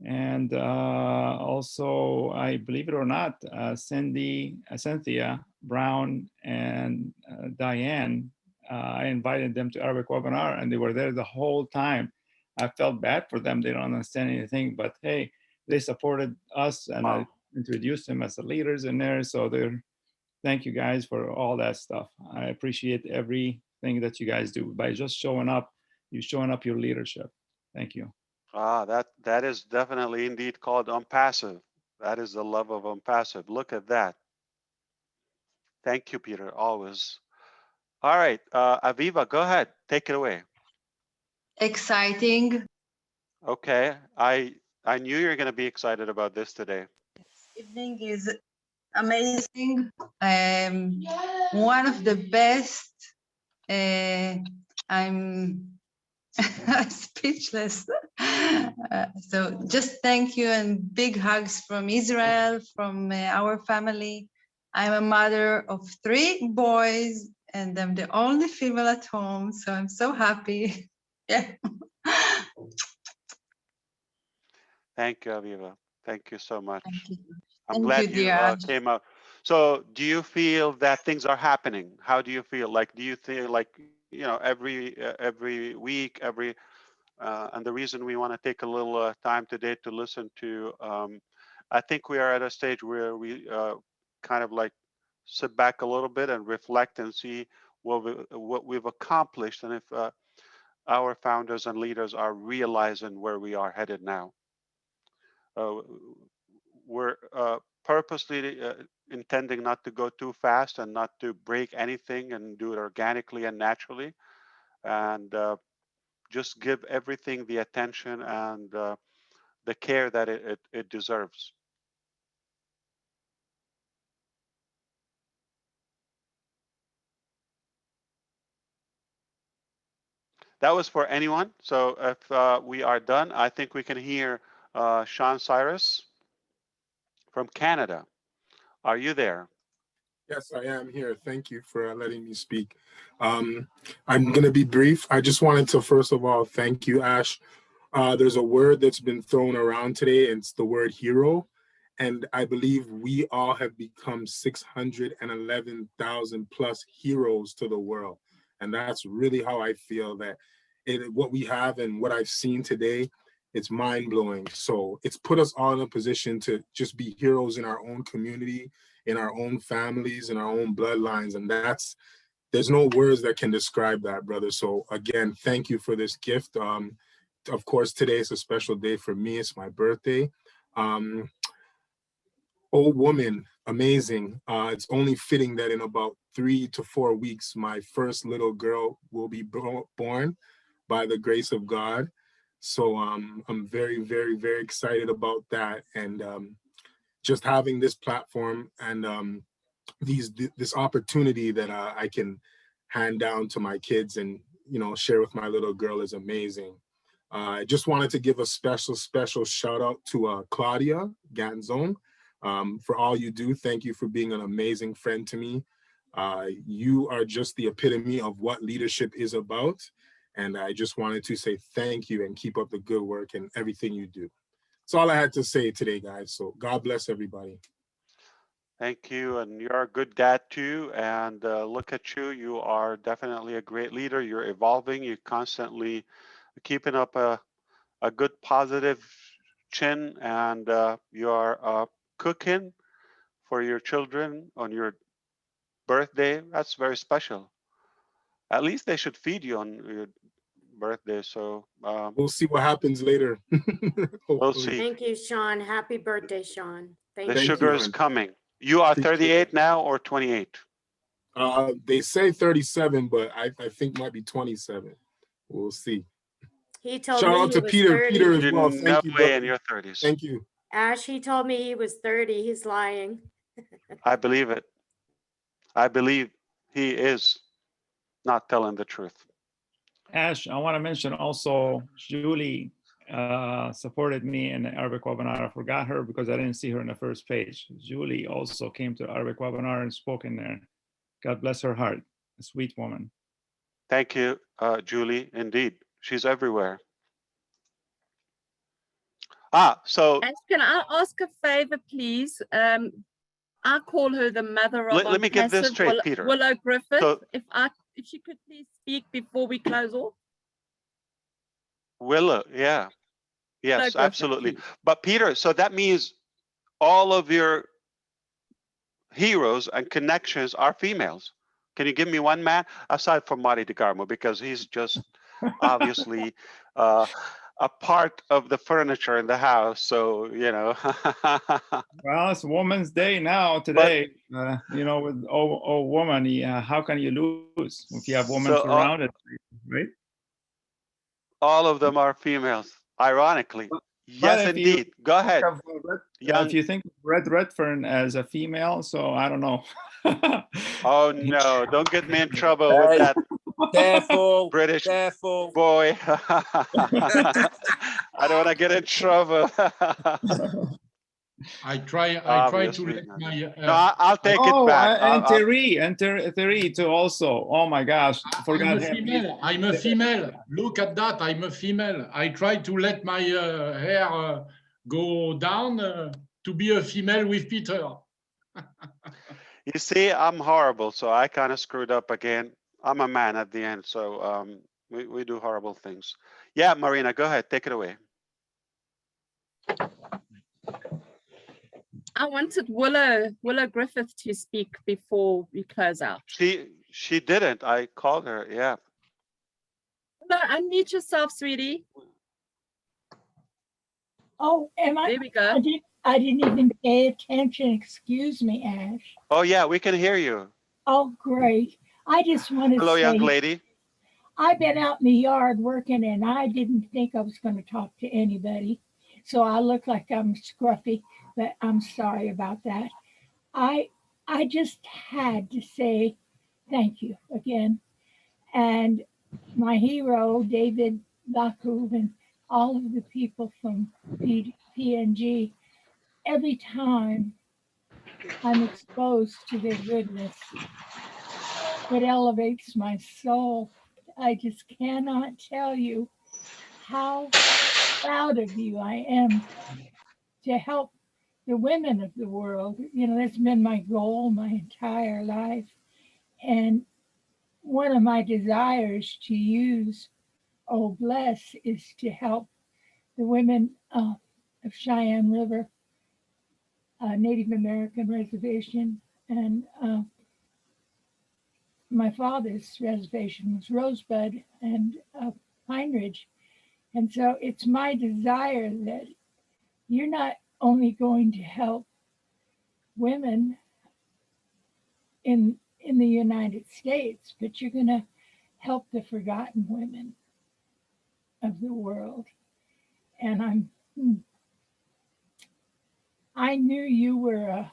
S17: And also, I believe it or not, Cynthia Brown and Diane, I invited them to Arabic webinar and they were there the whole time. I felt bad for them. They don't understand anything, but hey, they supported us and I introduced them as the leaders in there. So thank you guys for all that stuff. I appreciate every thing that you guys do by just showing up. You're showing up your leadership. Thank you.
S2: Ah, that is definitely indeed called Onpassive. That is the love of Onpassive. Look at that. Thank you, Peter, always. All right, Aviva, go ahead. Take it away.
S10: Exciting.
S2: Okay, I knew you were going to be excited about this today.
S10: Evening is amazing. One of the best. I'm speechless. So just thank you and big hugs from Israel, from our family. I'm a mother of 3 boys and I'm the only female at home. So I'm so happy. Yeah.
S2: Thank you, Aviva. Thank you so much. I'm
S10: Thank
S2: glad
S10: you, dear.
S2: came out. So do you feel that things are happening? How do you feel? Like, do you feel like, you know, every week, and the reason we want to take a little time today to listen to, I think we are at a stage where we kind of like sit back a little bit and reflect and see what we've accomplished, and if our founders and leaders are realizing where we are headed now. We're purposely intending not to go too fast and not to break anything and do it organically and naturally, and just give everything the attention and the care that it deserves. That was for anyone. So if we are done, I think we can hear Sean Cyrus from Canada. Are you there?
S11: Yes, I am here. Thank you for letting me speak. I'm going to be brief. I just wanted to, first of all, thank you, Ash. There's a word that's been thrown around today, and it's the word hero. And I believe we all have become 611,000 plus heroes to the world. And that's really how I feel that what we have and what I've seen today, it's mind blowing. So it's put us all in a position to just be heroes in our own community, in our own families, in our own bloodlines. And there's no words that can describe that, brother. So again, thank you for this gift. Of course, today is a special day for me. It's my birthday. Old woman, amazing. It's only fitting that in about 3 to 4 weeks, my first little girl will be born by the grace of God. So I'm very, very, very excited about that. And just having this platform and this opportunity that I can hand down to my kids and, you know, share with my little girl is amazing. I just wanted to give a special shout out to Claudia Ganzon for all you do. Thank you for being an amazing friend to me. You are just the epitome of what leadership is about. And I just wanted to say thank you and keep up the good work and everything you do. That's all I had to say today, guys. So God bless everybody.
S2: Thank you, and you're a good dad too. And look at you, you are definitely a great leader. You're evolving, you're constantly keeping up a good positive chin, and you're cooking for your children on your birthday. That's very special. At least they should feed you on your birthday. So
S11: we'll see what happens later.
S2: We'll see.
S15: Thank you, Sean. Happy birthday, Sean. Thank
S2: The
S15: you.
S2: sugar is coming. You are 38 now or 28?
S11: They say 37, but I think might be 27. We'll see.
S15: He told
S11: Shout
S15: me
S11: out
S15: he
S11: to
S15: was
S11: Peter.
S15: 30.
S11: Peter as well.
S2: No
S11: Thank you,
S2: way
S11: brother.
S2: in your 30s.
S11: Thank you.
S15: Ash, he told me he was 30. He's lying.
S2: I believe it. I believe he is not telling the truth.
S17: Ash, I want to mention also Julie supported me in the Arabic webinar. I forgot her because I didn't see her in the first page. Julie also came to the Arabic webinar and spoke in there. God bless her heart, a sweet woman.
S2: Thank you, Julie. Indeed, she's everywhere. So
S4: Ash, can I ask a favor, please? I call her the mother of
S2: let me get this
S4: Onpassive,
S2: straight, Peter.
S4: Willow Griffith.
S2: So,
S4: if she could please speak before we close off.
S2: Willow, yeah. Yes,
S4: Griffith,
S2: absolutely.
S4: please.
S2: But Peter, so that means all of your heroes and connections are females. Can you give me one man aside from Marty DeGarmo, because he's just obviously a part of the furniture in the house. So, you know.
S17: Well, it's Women's Day now today. You know, with oh woman, how can you lose if you have women
S2: So,
S17: surrounded, right?
S2: All of them are females, ironically.
S17: But
S2: Yes,
S17: if you
S2: indeed. Go ahead.
S17: if you think of Red Redfern as a female, so I don't know.
S2: Oh no! Don't get me in trouble with that.
S12: Careful,
S2: British
S12: careful.
S2: boy. I don't want to get in trouble.
S18: I try to
S2: Obviously
S18: let
S2: not.
S18: my.
S2: No, I'll take it
S17: Oh,
S2: back.
S17: and Terry too also. Oh my gosh, forgot him.
S18: I'm a female. Look at that. I'm a female. I try to let my hair go down to be a female with Peter.
S2: You see, I'm horrible, so I kind of screwed up again. I'm a man at the end, so we do horrible things. Yeah, Marina, go ahead, take it away.
S4: I wanted Willa Griffith to speak before we close out.
S2: She didn't. I called her. Yeah.
S4: Willa, unmute yourself, sweetie.
S23: Oh, am I?
S4: There we go.
S23: I didn't even pay attention. Excuse me, Ash.
S2: Oh yeah, we can hear you.
S23: Oh, great. I just want to
S2: Hello,
S23: say,
S2: young lady.
S23: I've been out in the yard working, and I didn't think I was going to talk to anybody. So I look like I'm scruffy, but I'm sorry about that. I just had to say thank you again. And my hero, David Baku, and all of the people from PNG, every time I'm exposed to their goodness, it elevates my soul. I just cannot tell you how proud of you I am to help the women of the world. You know, that's been my goal my entire life. And one of my desires to use Oh Bless is to help the women of Cheyenne River, Native American reservation, and my father's reservation was Rosebud and Pine Ridge. And so it's my desire that you're not only going to help women in the United States, but you're going to help the forgotten women of the world. And I knew you were a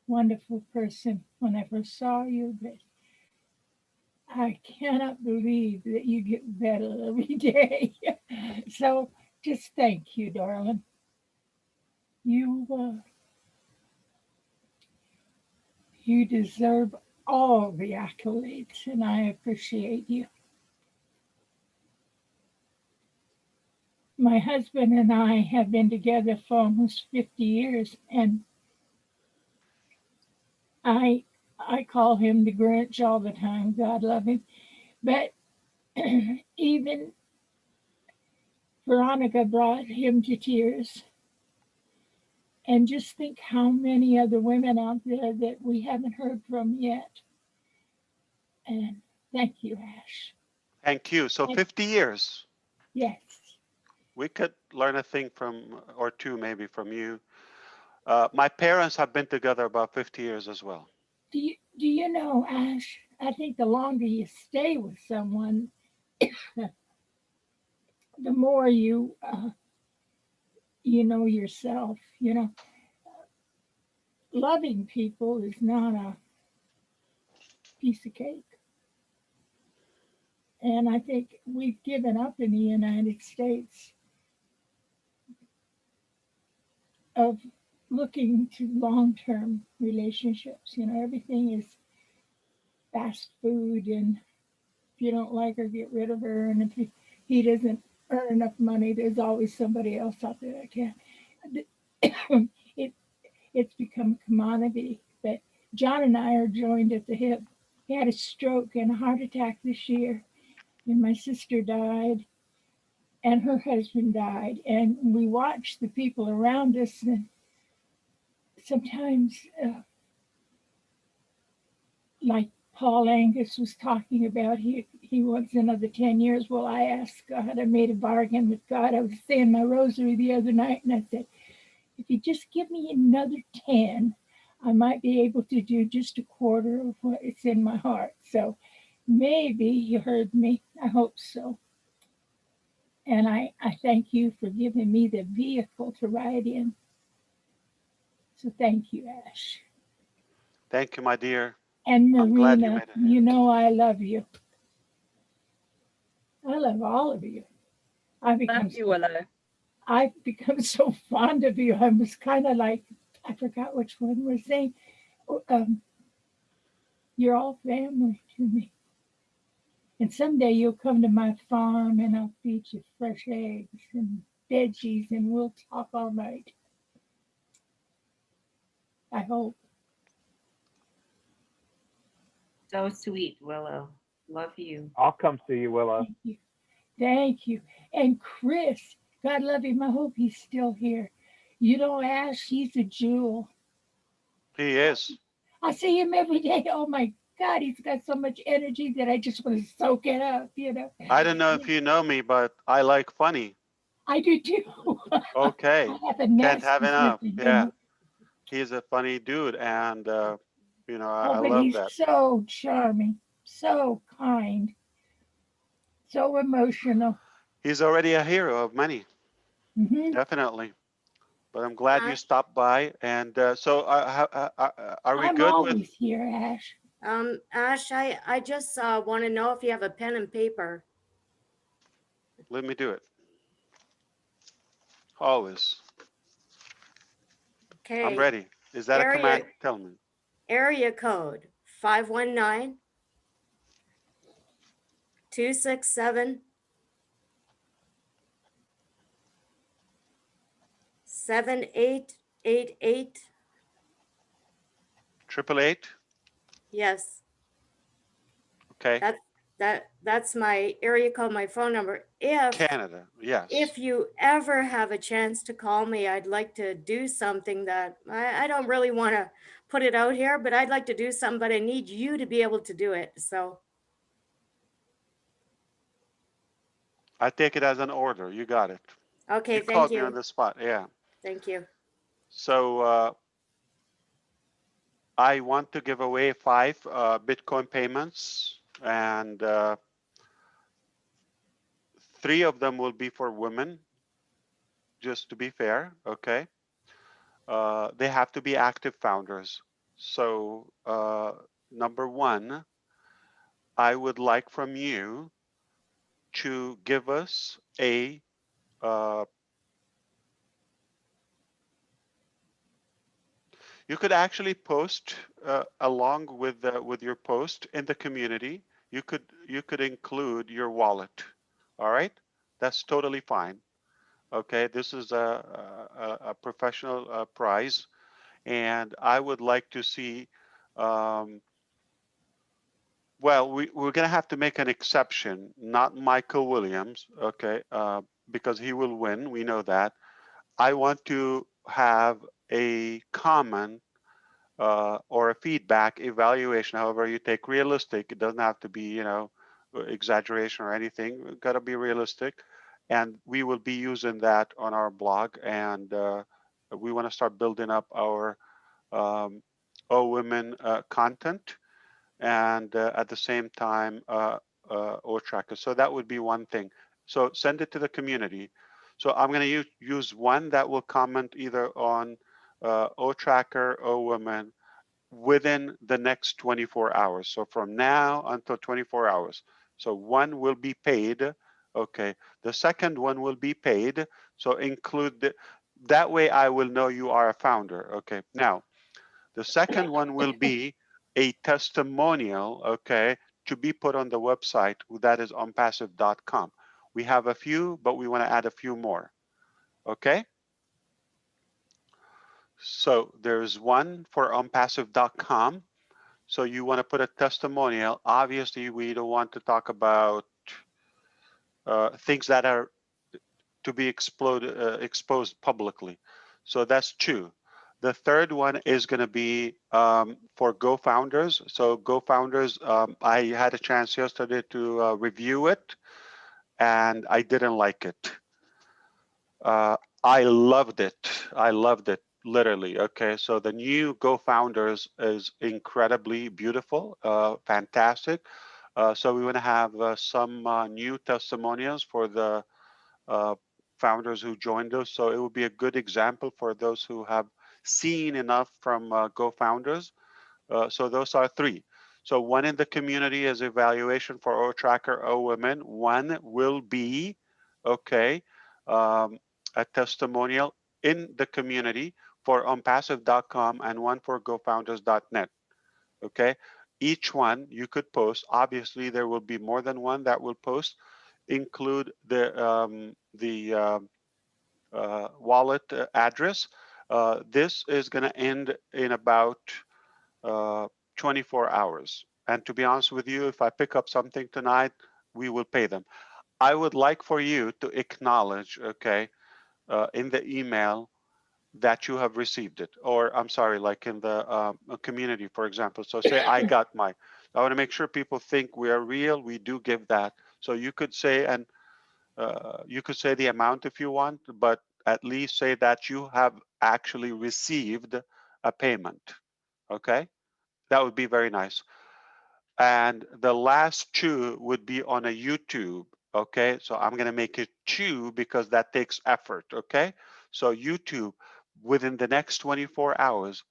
S23: wonderful person when I first saw you, but I cannot believe that you get better every day. So just thank you, darling. You deserve all the accolades, and I appreciate you. My husband and I have been together for almost 50 years, and I call him the Grinch all the time. God love him. But even Veronica brought him to tears. And just think how many other women out there that we haven't heard from yet. And thank you, Ash.
S2: Thank you. So 50 years.
S23: Yes.
S2: We could learn a thing from, or two maybe from you. My parents have been together about 50 years as well.
S23: Do you know, Ash, I think the longer you stay with someone, the more you know yourself. You know, loving people is not a piece of cake. And I think we've given up in the United States of looking to long-term relationships. You know, everything is fast food, and if you don't like her, get rid of her. And if he doesn't earn enough money, there's always somebody else out there that can. It's become a commodity. But John and I are joined at the hip. He had a stroke and a heart attack this year, and my sister died, and her husband died, and we watched the people around us, and sometimes like Paul Angus was talking about. He wants another 10 years. Well, I asked God, I made a bargain with God. I was saying my rosary the other night, and I said, if you just give me another 10, I might be able to do just a quarter of what is in my heart. So maybe he heard me. I hope so. And I thank you for giving me the vehicle to ride in. So thank you, Ash.
S2: Thank you, my dear.
S23: And
S2: I'm glad you
S23: Marina,
S2: made it.
S23: you know I love you. I love all of you. I've become so fond of you. I was kind of like, I forgot which one was saying, you're all family to me. And someday you'll come to my farm and I'll feed you fresh eggs and veggies and we'll talk all night. I hope.
S12: So sweet, Willow. Love you.
S20: I'll come see you, Willow.
S23: Thank you. Thank you. And Chris, God love him. I hope he's still here. You know, Ash, he's a jewel.
S2: He is.
S23: I see him every day. Oh my God, he's got so much energy that I just want to soak it up, you know.
S2: I don't know if you know me, but I like funny.
S23: I do too.
S2: Okay.
S23: I have a
S2: Can't have
S23: nasty
S2: enough.
S23: sense of
S2: Yeah.
S23: humor.
S2: He's a funny dude. And, you know, I
S23: Oh, but
S2: love
S23: he's
S2: that.
S23: so charming, so kind, so emotional.
S2: He's already a hero of many.
S23: Mm-hmm.
S2: Definitely. But I'm glad you stopped by. And so are we
S23: I'm
S2: good with?
S23: always here, Ash.
S15: Ash, I just want to know if you have a pen and paper.
S2: Let me do it. Always.
S15: Okay.
S2: I'm ready. Is that a command? Tell me.
S15: Area code 519 267 7888.
S2: 888?
S15: Yes.
S2: Okay.
S15: That's my area code, my phone number. If
S2: Canada, yes.
S15: If you ever have a chance to call me, I'd like to do something that I don't really want to put it out here, but I'd like to do something, but I need you to be able to do it. So
S2: I take it as an order. You got it.
S15: okay,
S2: You
S15: thank
S2: called me
S15: you.
S2: on the spot. Yeah.
S15: Thank you.
S2: So I want to give away 5 Bitcoin payments, and 3 of them will be for women, just to be fair. Okay. They have to be active founders. So number 1, I would like from you to give us a you could actually post along with your post in the community. You could include your wallet. All right, that's totally fine. Okay, this is a professional prize, and I would like to see. Well, we're gonna have to make an exception, not Michael Williams, okay, because he will win. We know that. I want to have a comment or a feedback evaluation, however you take realistic. It doesn't have to be, you know, exaggeration or anything. We've got to be realistic. And we will be using that on our blog. And we want to start building up our Women content, and at the same time, Tracker. So that would be one thing. So send it to the community. So I'm going to use one that will comment either on Tracker or Women within the next 24 hours. So from now until 24 hours. So one will be paid. Okay. The second one will be paid. So include that way I will know you are a founder. Okay. Now, the second one will be a testimonial, okay, to be put on the website. That is onpassive.com. We have a few, but we want to add a few more. Okay. So there's one for onpassive.com. So you want to put a testimonial. Obviously, we don't want to talk about things that are to be exposed publicly. So that's 2. The third one is going to be for Go Founders. So Go Founders, I had a chance yesterday to review it, and I didn't like it. I loved it. I loved it, literally. Okay, so the new Go Founders is incredibly beautiful, fantastic. So we want to have some new testimonials for the founders who joined us. So it will be a good example for those who have seen enough from Go Founders. So those are three. So one in the community is evaluation for O Tracker, O Women. One will be, okay, a testimonial in the community for Onpassive.com and one for GoFounders.net. Okay, each one you could post. Obviously, there will be more than one that will post. Include the wallet address. This is going to end in about 24 hours. And to be honest with you, if I pick up something tonight, we will pay them. I would like for you to acknowledge, okay, in the email that you have received it, or I'm sorry, like in the community, for example. So say I got my, I want to make sure people think we are real. We do give that. So you could say, and you could say the amount if you want, but at least say that you have actually received a payment. Okay, that would be very nice. And the last two would be on a YouTube. Okay, so I'm gonna make it two because that takes effort. Okay, so YouTube, within the next 24 hours,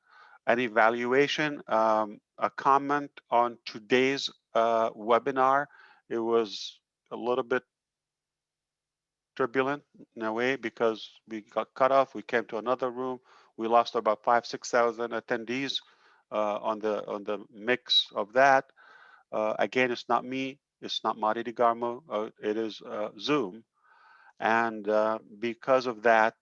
S2: an evaluation, a comment on today's webinar. It was a little bit turbulent in a way because we got cut off. We came to another room. We lost about 5,000-6,000 attendees on the mix of that. Again, it's not me. It's not Marty DeGarmo. It is Zoom. And because of that,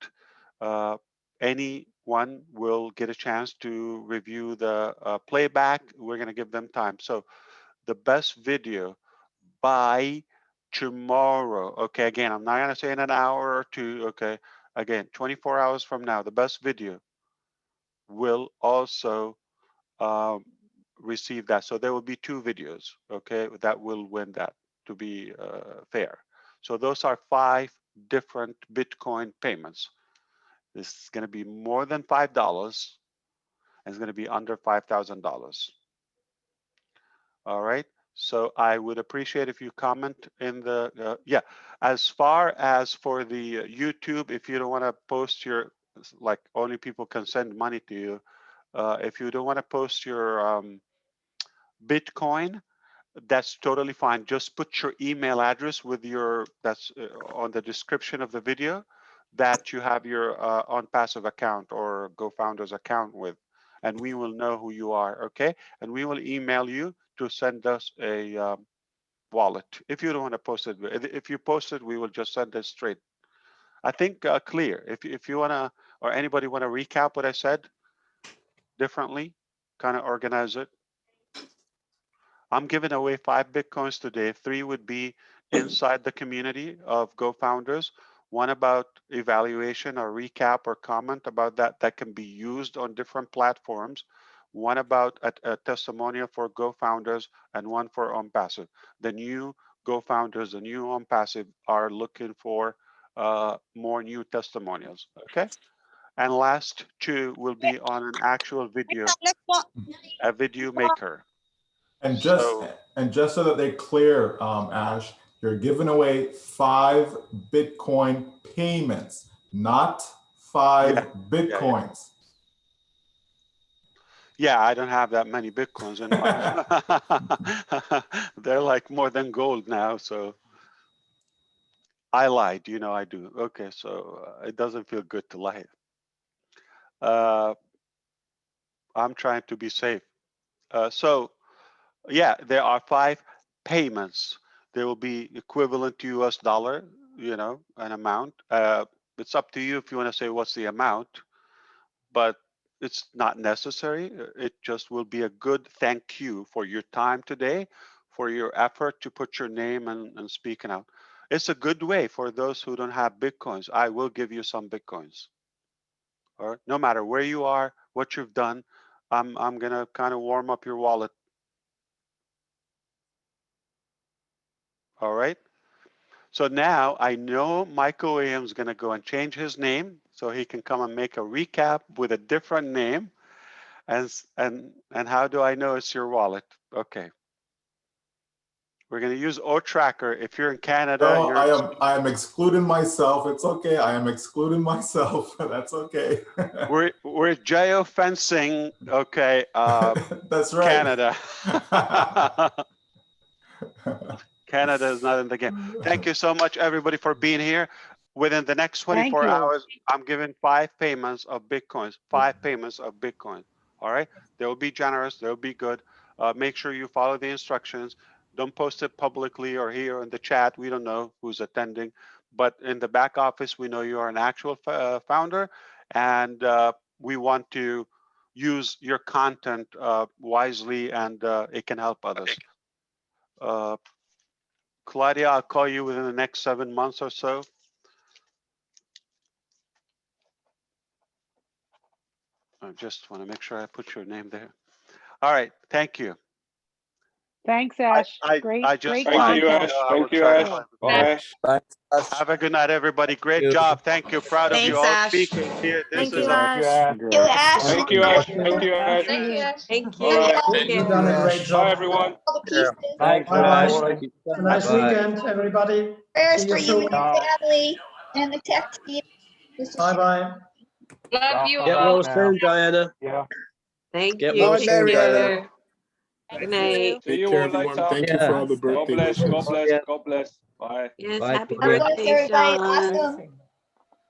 S2: anyone will get a chance to review the playback. We're going to give them time. So the best video by tomorrow. Okay, again, I'm not going to say in an hour or two. Okay, again, 24 hours from now, the best video will also receive that. So there will be two videos, okay, that will win that, to be fair. So those are 5 different Bitcoin payments. This is going to be more than $5. And it's going to be under $5,000. All right. So I would appreciate if you comment in the, yeah, as far as for the YouTube, if you don't want to post your, like only people can send money to you. If you don't want to post your Bitcoin, that's totally fine. Just put your email address with your, that's on the description of the video, that you have your Onpassive account or GoFounders account with, and we will know who you are, okay? And we will email you to send us a wallet. If you don't want to post it, if you post it, we will just send it straight. I think clear. If you want to, or anybody want to recap what I said differently, kind of organize it. I'm giving away 5 Bitcoins today. 3 would be inside the community of Go Founders. 1 about evaluation or recap or comment about that can be used on different platforms. 1 about a testimonial for Go Founders, and 1 for Onpassive. The new Go Founders, the new Onpassive are looking for more new testimonials, okay? And last 2 will be on an actual video, a video maker.
S6: And just so that they're clear, Ash, you're giving away 5 Bitcoin payments, not 5 Bitcoins.
S2: Yeah, I don't have that many Bitcoins in my, they're like more than gold now. So I lied, you know I do. Okay, so it doesn't feel good to lie. I'm trying to be safe. So yeah, there are 5 payments. They will be equivalent to US dollar, you know, an amount. It's up to you if you want to say what's the amount, but it's not necessary. It just will be a good thank you for your time today, for your effort to put your name and speaking out. It's a good way for those who don't have Bitcoins. I will give you some Bitcoins. or no matter where you are, what you've done. I'm gonna kind of warm up your wallet. All right. So now I know Michael Williams is gonna go and change his name so he can come and make a recap with a different name. And how do I know it's your wallet? Okay. We're going to use OTracker. If you're in Canada,
S6: No, I am excluding myself. It's okay. I am excluding myself. That's okay.
S2: we're geofencing. Okay.
S6: That's right.
S2: Canada. Canada is not in the game. Thank you so much, everybody, for being here. Within the next 24 hours, I'm giving 5 payments of Bitcoins. 5 payments of Bitcoin. All right. They will be generous. They'll be good. Make sure you follow the instructions. Don't post it publicly or here in the chat. We don't know who's attending, but in the back office, we know you are an actual founder, and we want to use your content wisely, and it can help others. Claudia, I'll call you within the next 7 months or so. I just want to make sure I put your name there. All right, thank you.
S13: Thanks, Ash.
S2: Great
S13: Thank
S2: content.
S13: you, Ash.
S2: Thank you, Ash. Bye. Have a good night, everybody. Great job. Thank you. Proud of you
S16: Thanks,
S2: all
S16: Ash.
S2: speakers here. This
S15: Thank
S2: is
S15: you, Ash.
S16: Thank you, Ash.
S11: Thank you, Ash. Thank you, Ash.
S16: Thank you, Ash.
S22: Thank you.
S11: All right.
S14: You've done a great job.
S11: Bye, everyone.
S16: All the pieces.
S3: Thanks,
S14: Bye-bye.
S3: Ash.
S14: Have a nice weekend, everybody.
S16: Prayers
S14: See
S16: for
S14: you
S16: you and
S14: soon.
S16: your family and the tech team.
S14: Bye-bye.
S16: Love you
S3: Get
S16: all.
S3: well soon, Diana.
S20: Yeah.
S22: Thank
S3: Get
S22: you.
S3: well
S22: Take
S3: soon, Diana.
S22: care. Good night.
S11: Take care, everyone. Thank you for all the
S17: God
S11: birthday
S17: bless.
S11: wishes.
S17: God bless. God bless. Bye.
S22: Yes,
S3: Bye,
S22: happy
S3: Claudia.
S16: God bless
S22: birthday,
S16: everybody.
S22: Sean.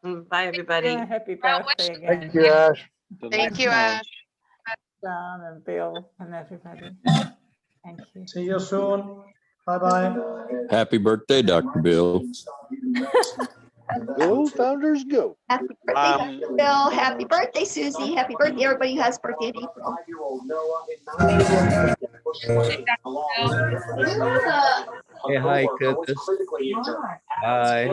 S16: Awesome.
S22: Bye, everybody.
S13: Happy birthday again.
S20: Thank you, Ash.
S19: Thank you, Ash.
S13: John and Bill and everybody. Thank you.
S14: See you soon. Bye-bye.
S24: Happy birthday, Dr. Bill.
S3: Go, founders, go.
S16: Happy birthday, Dr. Bill. Happy birthday, Susie. Happy birthday, everybody who has birthday in April.
S5: Hey, hi, Curtis. Hi.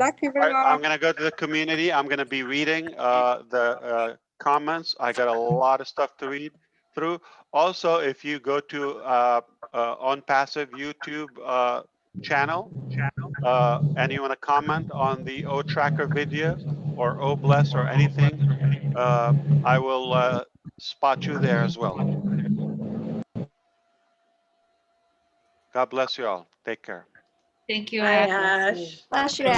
S2: I'm going to go to the community. I'm going to be reading the comments. I got a lot of stuff to read through. Also, if you go to Onpassive YouTube channel and you want to comment on the OTracker video or OBless or anything, I will spot you there as well. God bless you all. Take care.
S16: Thank you,
S22: Bye,
S16: Ash.
S22: Ash.
S16: Bless you, Ash.